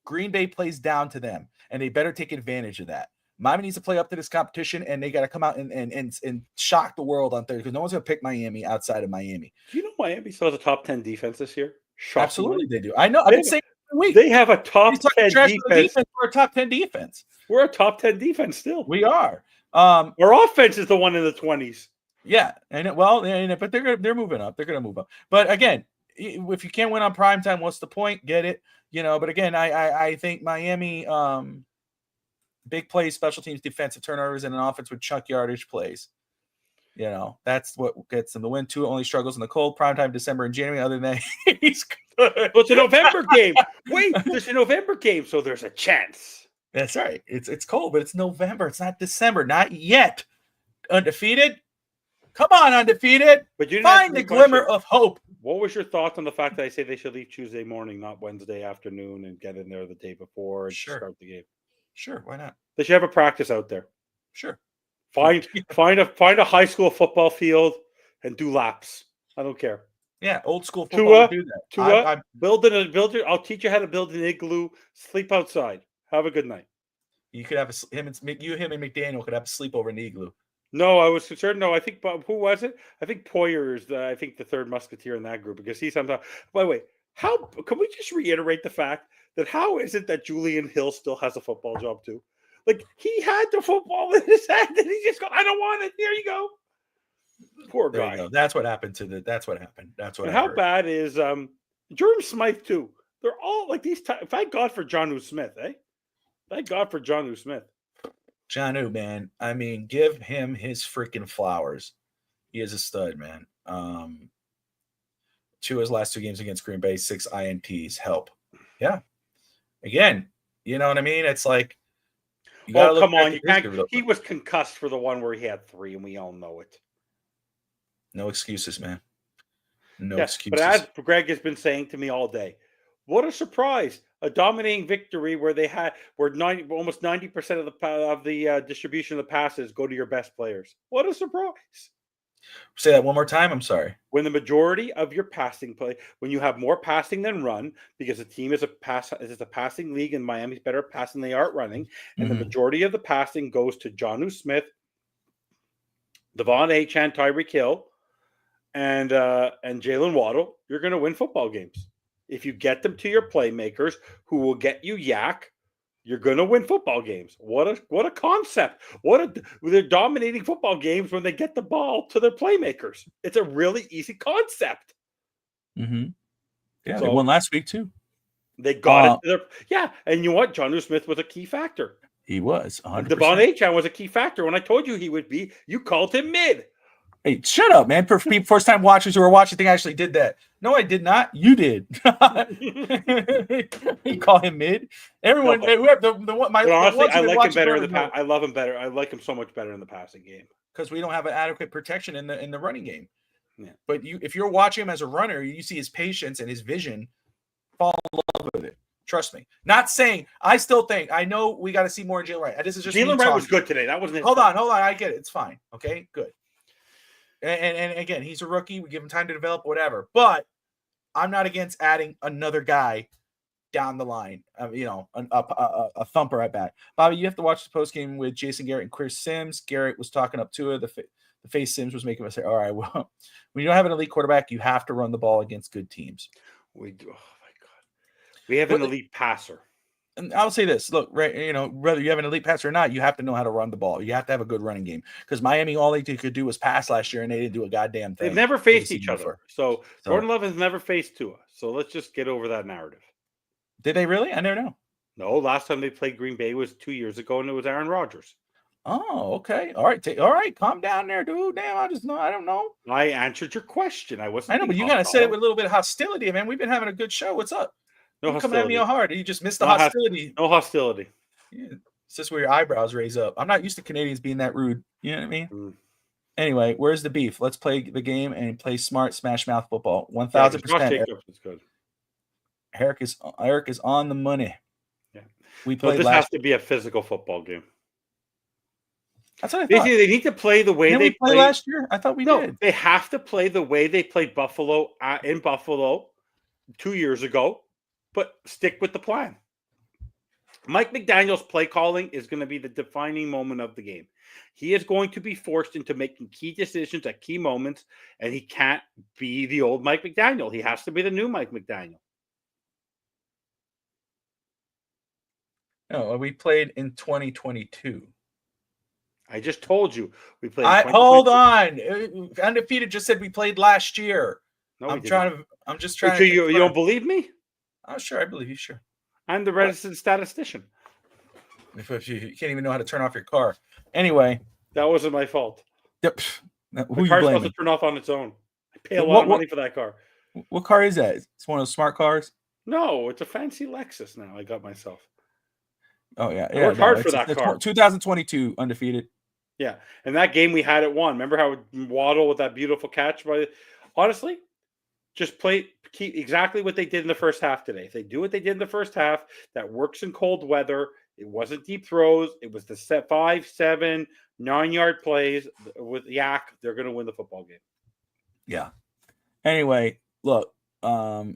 Green Bay plays down to them, and they better take advantage of that. Miami needs to play up to this competition, and they got to come out and shock the world on Thursday because no one's going to pick Miami outside of Miami.
Do you know Miami still has a top 10 defense this year? Shockingly.
Absolutely, they do. I know. I've been saying it every week.
They have a top 10 defense.
We're a top 10 defense.
We're a top 10 defense still.
We are.
Our offense is the one in the 20s.
Yeah, but they're moving up. They're going to move up. But again, if you can't win on primetime, what's the point? Get it? But again, I think Miami. Big plays, special teams, defensive turnovers, and an offense with chunk yardage plays. That's what gets them the win. Tua only struggles in the cold. Primetime December and January. Other than that, he's good.
Well, it's a November game. Wait, there's a November game, so there's a chance.
That's right. It's cold, but it's November. It's not December. Not yet. Undefeated? Come on, undefeated.
But you didn't
find the glimmer of hope.
What was your thoughts on the fact that I say they should leave Tuesday morning, not Wednesday afternoon, and get in there the day before and start the game?
Sure, why not?
They should have a practice out there.
Sure.
Find a high school football field and do laps. I don't care.
Yeah, old school football would do that.
Tua, build it. I'll teach you how to build an igloo. Sleep outside. Have a good night.
You could have him and McDaniel could have a sleepover in the igloo.
No, I was concerned. No, I think who was it? I think Poyer is I think the third musketeer in that group because he's sometimes. By the way, how can we just reiterate the fact that how is it that Julian Hill still has a football job too? Like he had the football in his hand and he just go, I don't want it. Here you go. Poor
There
guy.
you go. That's what happened That's what happened. That's what.
And how bad is Jerome Smythe too? They're all like these. Thank God for Jonnu Smith, eh? Thank God for Jonnu Smith.
Jonnu, man. I mean, give him his freaking flowers. He is a stud, man. Tua's last 2 games against Green Bay, 6 INTs. Help. Yeah. Again, you know what I mean? It's like,
oh, come on. You can't. He was concussed for the one where he had 3, and we all know it.
No excuses, man. No excuses.
But as Greg has been saying to me all day, what a surprise. A dominating victory where almost 90% of the distribution of the passes go to your best players. What a surprise.
Say that one more time. I'm sorry.
When the majority of your passing play, when you have more passing than run, because the team is a passing league and Miami's better at passing than they are at running, and the majority of the passing goes to Jonnu Smith, Devon Achane, Tyreek Hill, and Jalen Waddle, you're going to win football games. If you get them to your playmakers who will get you yak, you're going to win football games. What a concept. They're dominating football games when they get the ball to their playmakers. It's a really easy concept.
Mm-hmm. Yeah, so, they won last week too.
They got it. And you know what? Jonnu Smith was a key factor.
He was 100%.
Devon Achane was a key factor. When I told you he would be, you called him mid.
Hey, shut up, man. For first-time watchers who are watching, think I actually did that. No, I did not. You did. You call him mid. Everyone,
honestly, I like him better in the I love him better. I like him so much better in the passing game
because we don't have an adequate protection in the running game.
Yeah.
But if you're watching him as a runner, you see his patience and his vision. Fall in love with it. Trust me. Not saying I still think I know we got to see more Jalen Wright. This is just
Jalen Wright was good today. That wasn't.
Hold on. I get it. It's fine. Okay, good. And again, he's a rookie. We give him time to develop, whatever. But I'm not against adding another guy down the line. A thumper at bat. Bobby, you have to watch the post game with Jason Garrett and Chris Sims. Garrett was talking up to it. The face Sims was making us say, "All right, well, when you don't have an elite quarterback, you have to run the ball against good teams."
We do. Oh my God, we have an elite passer.
And I'll say this: look, right, whether you have an elite passer or not, you have to know how to run the ball. You have to have a good running game because Miami, all they could do was pass last year, and they didn't do a goddamn thing.
They've never faced each other. So Jordan Love has never faced Tua. So let's just get over that narrative.
Did they really? I never know.
No, last time they played Green Bay was 2 years ago, and it was Aaron Rodgers.
Oh, okay. All right. Calm down there, dude. Damn, I don't know.
I answered your question. I know,
but you gotta say it with a little bit of hostility, man. We've been having a good show. What's up?
No
coming at me hard. You just missed the hostility.
No hostility.
Yeah. It's just where your eyebrows raise up. I'm not used to Canadians being that rude. You know what I mean? Mm. Anyway, where's the beef? Let's play the game and play smart smash mouth football. 1,000%. Eric is on the money.
Yeah. This has to be a physical football game.
That's what I thought.
Basically, they need to play the way they
played last year. I thought we did.
They have to play the way they played Buffalo in Buffalo 2 years ago. But stick with the plan. Mike McDaniel's play calling is going to be the defining moment of the game. He is going to be forced into making key decisions at key moments, and he can't be the old Mike McDaniel. He has to be the new Mike McDaniel.
No, we played in 2022.
I just told you we played.
Hold on, Undefeated just said we played last year.
No,
I'm just trying.
So you don't believe me?
Oh, sure, I believe you. Sure,
I'm the resident statistician.
If you can't even know how to turn off your car. Anyway,
that wasn't my fault.
Yep.
The car's supposed to turn off on its own. I pay a lot of money for that car.
What car is that? It's one of those smart cars.
No, it's a fancy Lexus. Now I got myself.
Oh yeah,
I worked hard for that car.
2022 Undefeated.
Yeah, and that game we had it won. Remember how Waddle with that beautiful catch? Honestly, just keep exactly what they did in the first half today. If they do what they did in the first half, that works in cold weather. It wasn't deep throws. It was the 5, 7, 9-yard plays with Yak. They're going to win the football game.
Yeah. Anyway, look.
Because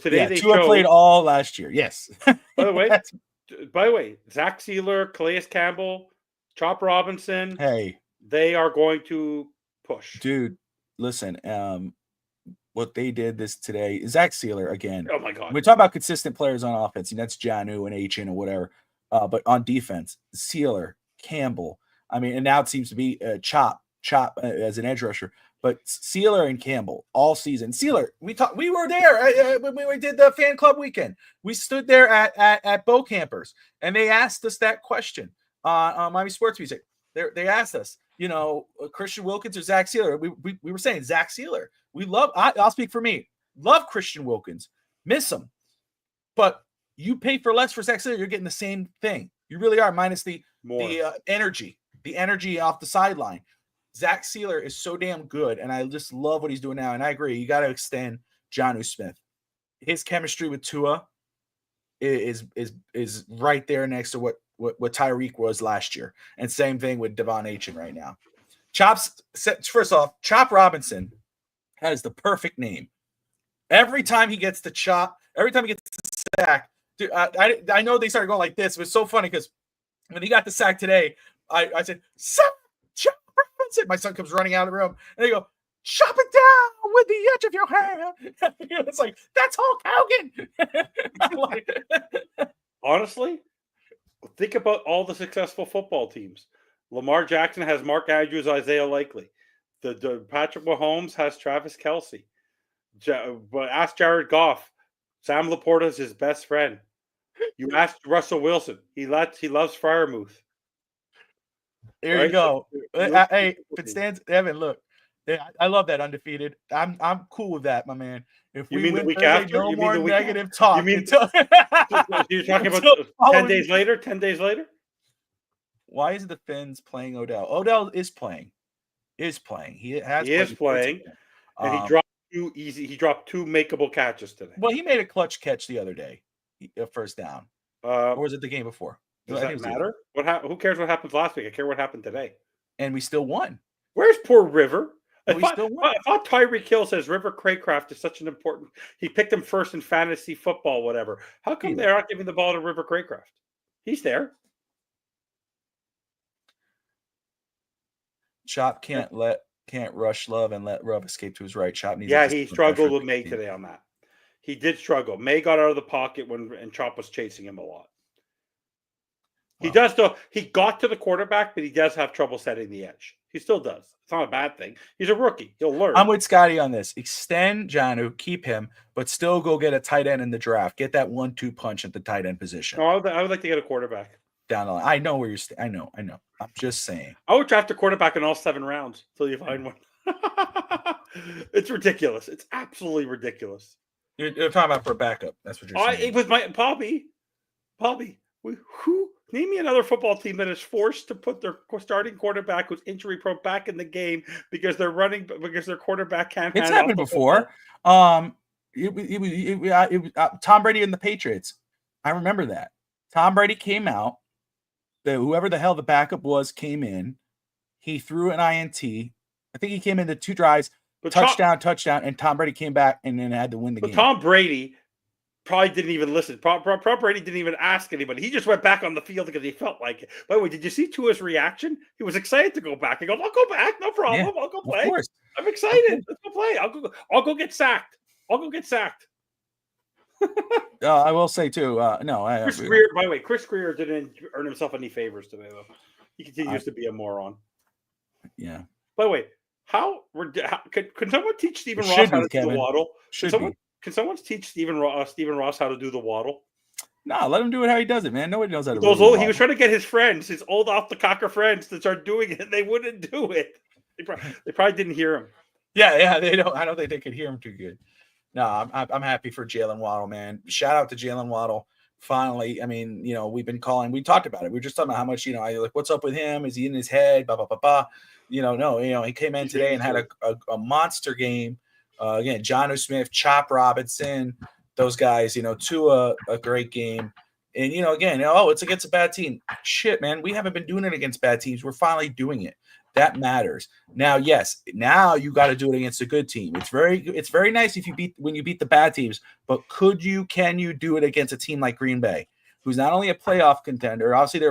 today they
Tua played all last year. Yes.
By the way, Zach Sealer, Calais Campbell, Chop Robinson.
Hey,
they are going to push.
Dude, listen. What they did today, Zach Sealer again.
Oh my God.
We talk about consistent players on offense, and that's Janu and Achin or whatever. But on defense, Sealer, Campbell. I mean, and now it seems to be Chop as an edge rusher. But Sealer and Campbell all season. Sealer, we were there when we did the fan club weekend. We stood there at Bow Campers, and they asked us that question on Miami Sports Music. They asked us, Christian Wilkins or Zach Sealer. We were saying Zach Sealer. I'll speak for me. Love Christian Wilkins. Miss him. But you pay for less for Zach Sealer, you're getting the same thing. You really are, minus the energy. The energy off the sideline. Zach Sealer is so damn good, and I just love what he's doing now. And I agree, you got to extend Jonnu Smith. His chemistry with Tua is right there next to what Tyreek was last year, and same thing with Devon Achin right now. First off, Chop Robinson has the perfect name. Every time he gets the chop, every time he gets the sack, dude, I know they started going like this. It was so funny because when he got the sack today, I said, Chop Robinson. My son comes running out of the room, and they go, chop it down with the edge of your hand. It's like, that's Hulk Hogan.
Honestly, think about all the successful football teams. Lamar Jackson has Mark Andrews, Isaiah Likely. The Patrick Mahomes has Travis Kelce. But ask Jared Goff. Sam Laporta is his best friend. You asked Russell Wilson. He loves Freiermuth.
There you go. Hey, if it stands, Evan, look. I love that undefeated. I'm cool with that, my man. If
you
we
mean
win
the week
Thursday,
after?
no
You
more
mean the week
negative talk.
You mean you're talking about 10 days later? 10 days later?
Why is the Finns playing Odell? Odell is playing. He is playing,
and he dropped two easy. He dropped two makeable catches today.
Well, he made a clutch catch the other day, first down. Or was it the game before?
Does that matter? Who cares what happens last week? I care what happened today.
And we still won.
Where's poor River?
We still won.
I thought Tyreek Hill says River Craycraft is such an important. He picked him first in fantasy football, whatever. How come they're not giving the ball to River Craycraft? He's there.
Chop can't rush Love and let Love escape to his right. Chop needs.
Yeah, he struggled with May today on that. He did struggle. May got out of the pocket and Chop was chasing him a lot. He does though. He got to the quarterback, but he does have trouble setting the edge. He still does. It's not a bad thing. He's a rookie. He'll learn.
I'm with Scotty on this. Extend Jonnu, keep him, but still go get a tight end in the draft. Get that 1-2 punch at the tight end position.
No, I would like to get a quarterback
Down the line. I know where you're I know. I'm just saying.
I would draft a quarterback in all 7 rounds until you find one. It's ridiculous. It's absolutely ridiculous.
You're talking about for a backup. That's what you're saying.
It was my Bobby. Who name me another football team that is forced to put their starting quarterback who's injury prone back in the game because their quarterback can't.
It's happened before. Tom Brady and the Patriots. I remember that. Tom Brady came out. Whoever the hell the backup was came in. He threw an INT. I think he came into 2 drives, touchdown, and Tom Brady came back and then had to win the game.
Tom Brady probably didn't even listen. Brady didn't even ask anybody. He just went back on the field because he felt like it. By the way, did you see Tua's reaction? He was excited to go back. He goes, "I'll go back, no problem.
Yeah,
I'll go play.
Of course.
I'm excited. Let's go play. I'll go get sacked.
I will say too.
Chris Greer. By the way, Chris Greer didn't earn himself any favors today, though. He continues to be a moron.
Yeah.
By the way, can someone teach Stephen Ross how to do the waddle? Can someone teach Stephen Ross how to do the waddle?
No, let him do it how he does it, man. Nobody knows how to do it.
He was trying to get his old off the cocker friends to start doing it, and they wouldn't do it. They probably didn't hear him.
Yeah, they don't. I don't think they could hear him too good. No, I'm happy for Jalen Waddle, man. Shout out to Jalen Waddle. Finally, I mean, we talked about it. We were just talking about how much, what's up with him? Is he in his head? Blah, blah, blah, blah. He came in today and had a monster game. Again, Jonnu Smith, Chop Robinson, those guys, Tua, a great game. And, again, oh, it's against a bad team. Shit, man, we haven't been doing it against bad teams. We're finally doing it. That matters. Now, yes, now you got to do it against a good team. It's very nice when you beat the bad teams, but can you do it against a team like Green Bay, who's not only a playoff contender, obviously they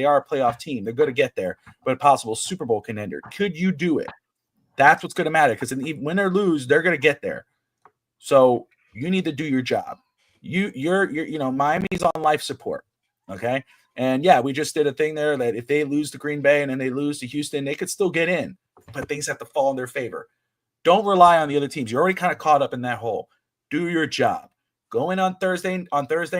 are a playoff team. They're going to get there, but a possible Super Bowl contender. Could you do it? That's what's going to matter, because win or lose, they're going to get there. So you need to do your job. You're Miami's on life support. Okay. And yeah, we just did a thing there that if they lose to Green Bay and then they lose to Houston, they could still get in, but things have to fall in their favor. Don't rely on the other teams. You're already kind of caught up in that hole. Do your job. Go in on Thursday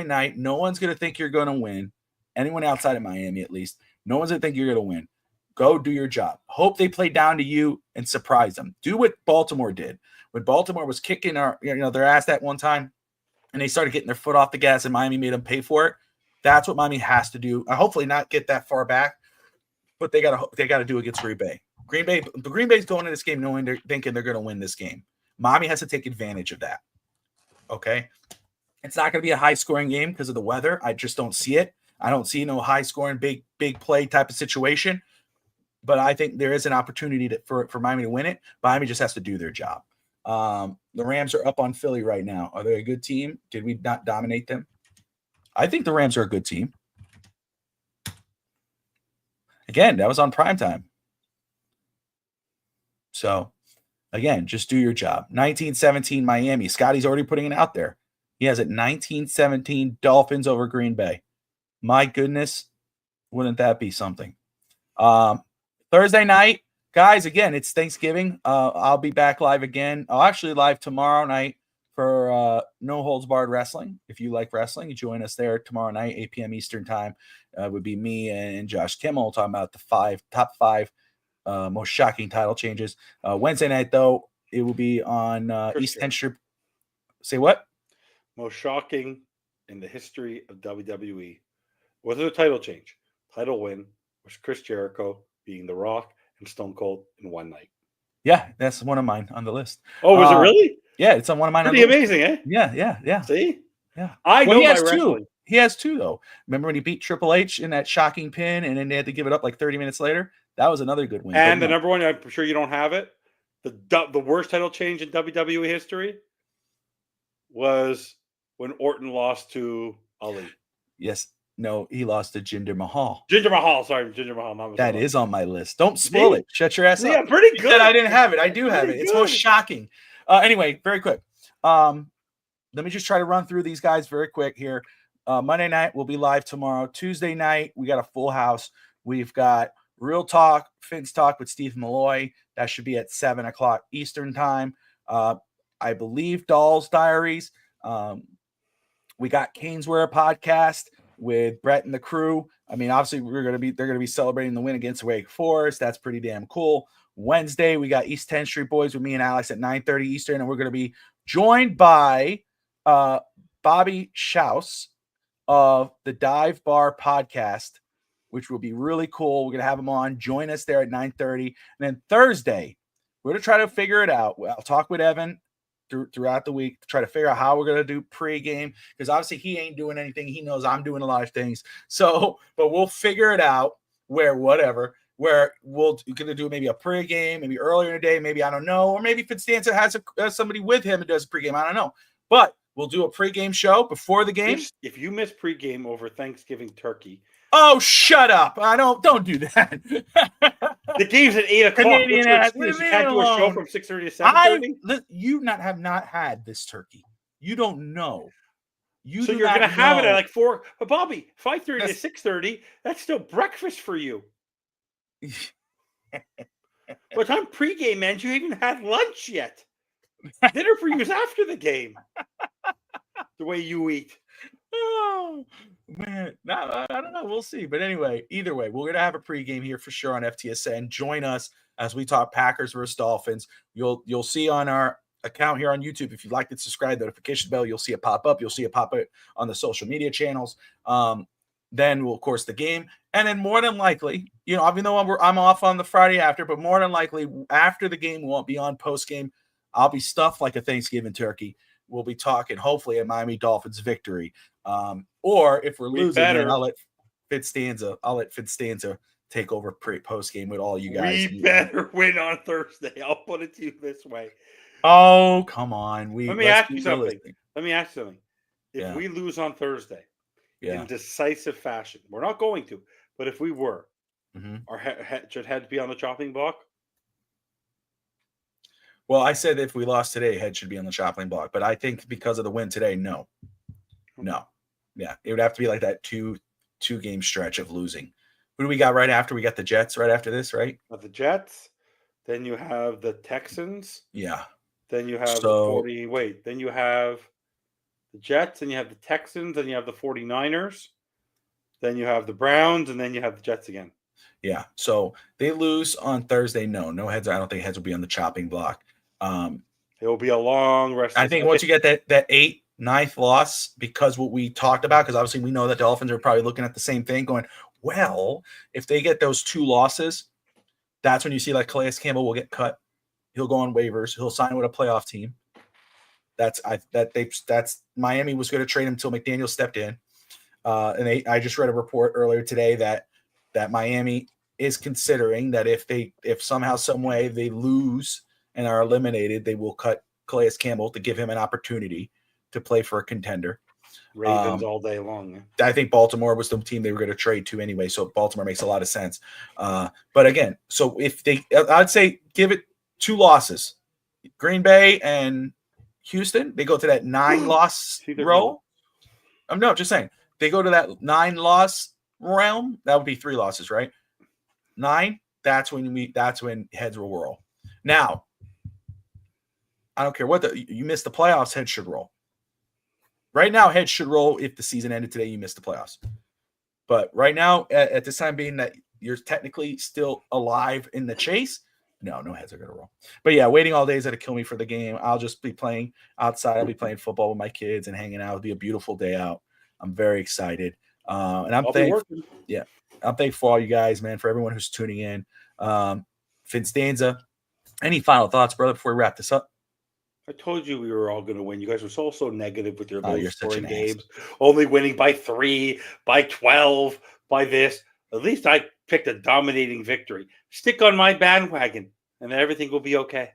night. No one's going to think you're going to win. Anyone outside of Miami, at least. No one's going to think you're going to win. Go do your job. Hope they play down to you and surprise them. Do what Baltimore did. When Baltimore was kicking their ass that one time, and they started getting their foot off the gas, and Miami made them pay for it. That's what Miami has to do. Hopefully not get that far back, but they got to do it against Green Bay. Green Bay's going into this game thinking they're going to win this game. Miami has to take advantage of that. Okay, it's not going to be a high scoring game because of the weather. I just don't see it. I don't see no high scoring, big play type of situation. But I think there is an opportunity for Miami to win it. Miami just has to do their job. The Rams are up on Philly right now. Are they a good team? Did we not dominate them? I think the Rams are a good team. Again, that was on primetime. So, again, just do your job. 19-17 Miami. Scotty's already putting it out there. He has it 19-17 Dolphins over Green Bay. My goodness, wouldn't that be something? Thursday night, guys, again, it's Thanksgiving. I'll be back live again. I'll actually live tomorrow night for No Holds Barred Wrestling. If you like wrestling, you join us there tomorrow night, 8 p.m. Eastern time. It would be me and Josh Kimmel talking about the top five most shocking title changes. Wednesday night, though, it will be on East 10th Street. Say what?
Most shocking in the history of WWE. Was it a title change? Title win was Chris Jericho being The Rock and Stone Cold in one night.
Yeah, that's one of mine on the list.
Oh, was it really?
Yeah, it's on one of mine.
Pretty amazing, eh?
Yeah.
See?
Yeah.
I know
he has
my wrestling.
He has two, though. Remember when he beat Triple H in that shocking pin and then they had to give it up like 30 minutes later? That was another good win.
And the number one, I'm sure you don't have it, the worst title change in WWE history was when Orton lost to Ali.
Yes. No, he lost to Jinder Mahal.
Jinder Mahal.
That is on my list. Don't spoil it. Shut your ass up.
Yeah, pretty good.
You said I didn't have it. I do have it. It's most shocking. Anyway, very quick. Let me just try to run through these guys very quick here. Monday night, we'll be live tomorrow. Tuesday night, we got a full house. We've got Real Talk, Finn's Talk with Steve Malloy. That should be at 7 o'clock Eastern time. I believe Doll's Diaries. We got Canes Wear podcast with Brett and the crew. I mean, obviously they're going to be celebrating the win against Wake Forest. That's pretty damn cool. Wednesday, we got East 10th Street Boys with me and Alex at 9:30 Eastern, and we're going to be joined by Bobby Schaus of the Dive Bar podcast, which will be really cool. We're going to have him on. Join us there at 9:30. And then Thursday, we're going to try to figure it out. I'll talk with Evan throughout the week to try to figure out how we're going to do pregame, because obviously he ain't doing anything. He knows I'm doing a lot of things. So, but we'll figure it out where we're going to do maybe a pregame, maybe earlier in the day, maybe, I don't know, or maybe Fitzdanza has somebody with him and does a pregame. I don't know, but we'll do a pregame show before the game.
If you miss pregame over Thanksgiving turkey.
Oh, shut up. Don't do that.
The game's at 8 o'clock.
Canadian ass.
You can't do a show from 6:30 to 7:30?
You have not had this turkey. You don't know.
So you're going to have it at like 4. But Bobby, 5:30 to 6:30, that's still breakfast for you. By the time pregame ends, you haven't had lunch yet. Dinner for you is after the game. The way you eat.
Oh, man. I don't know. We'll see. But anyway, either way, we're going to have a pregame here for sure on FTSN. Join us as we talk Packers versus Dolphins. You'll see on our account here on YouTube, if you'd like to subscribe, notification bell, you'll see it pop up. You'll see it pop up on the social media channels. Then we'll, of course, the game. And then more than likely, even though I'm off on the Friday after, but more than likely after the game, we won't be on post game. I'll be stuffed like a Thanksgiving turkey. We'll be talking, hopefully, a Miami Dolphins victory. Or if we're
We
losing, then
better.
I'll let Fitzstanza take over post game with all you guys.
We better win on Thursday. I'll put it to you this way.
Oh, come on.
Let me
Let's
ask
be
you something.
realistic.
Let me ask you something. If
Yeah.
we lose on Thursday
Yeah.
in decisive fashion, we're not going to, but if we were,
Mhm.
our head should head be on the chopping block.
Well, I said if we lost today, head should be on the chopping block. But I think because of the win today, no. Yeah, it would have to be like that two game stretch of losing. Who do we got right after? We got the Jets right after this, right?
The Jets, then you have the Texans,
Yeah.
then you have the 40. Wait, then you have the Jets, and you have the Texans, and you have the 49ers, then you have the Browns, and then you have the Jets again.
Yeah. So they lose on Thursday. No heads. I don't think heads will be on the chopping block.
It will be a long rest.
I think once you get that 9th loss, because what we talked about, because obviously we know that the Dolphins are probably looking at the same thing, going, well, if they get those 2 losses, that's when you see like Calais Campbell will get cut. He'll go on waivers. He'll sign with a playoff team. That's Miami was going to trade him until McDaniel stepped in. And I just read a report earlier today that Miami is considering that if somehow, some way they lose and are eliminated, they will cut Calais Campbell to give him an opportunity to play for a contender.
Ravens all day long.
I think Baltimore was the team they were going to trade to anyway, so Baltimore makes a lot of sense. But again, so if I'd say give it 2 losses, Green Bay and Houston, they go to that 9-loss row. No, just saying they go to that 9-loss realm. That would be 3 losses, right? 9. That's when heads will roll. Now, I don't care what you missed the playoffs. Heads should roll. Right now, heads should roll if the season ended today. You missed the playoffs. But right now, at this time being that you're technically still alive in the chase, no heads are going to roll. But yeah, waiting all day is going to kill me for the game. I'll just be playing outside. I'll be playing football with my kids and hanging out. It'll be a beautiful day out. I'm very excited. And I'm thankful. Yeah, I'm thankful for all you guys, man, for everyone who's tuning in. Fitzstanza, any final thoughts, brother, before we wrap this up?
I told you we were all going to win. You guys were so negative with your low scoring
an
games, only winning by 3, by 12, by this. At least I picked a dominating victory. Stick on my bandwagon, and everything will be okay.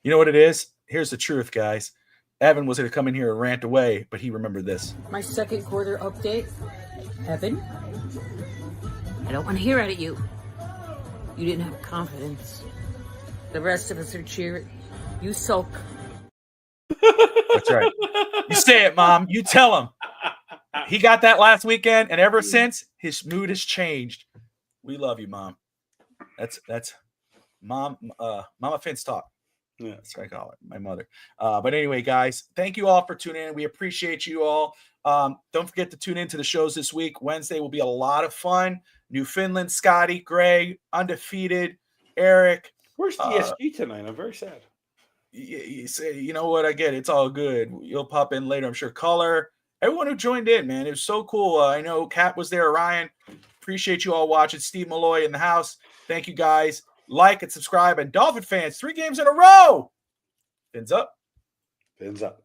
You know what it is? Here's the truth, guys. Evan was going to come in here and rant away, but he remembered this.
My second quarter update. Evan, I don't want to hear out of you. You didn't have confidence. The rest of us are cheering. You sulk.
That's right. You say it, Mom. You tell him. He got that last weekend, and ever since, his mood has changed. We love you, Mom. That's Mom. Mama Finn's talk. Yeah, that's what I call it. My mother. But anyway, guys, thank you all for tuning in. We appreciate you all. Don't forget to tune into the shows this week. Wednesday will be a lot of fun. Newfoundland, Scotty, Greg, Undefeated, Eric.
Where's DSG tonight? I'm very sad.
You say, you know what? I get it. It's all good. You'll pop in later, I'm sure. Color, everyone who joined in, man. It was so cool. I know Kat was there. Ryan, appreciate you all watching. Steve Malloy in the house. Thank you, guys. Like and subscribe. And Dolphin fans, 3 games in a row. Fins up.
Fins up.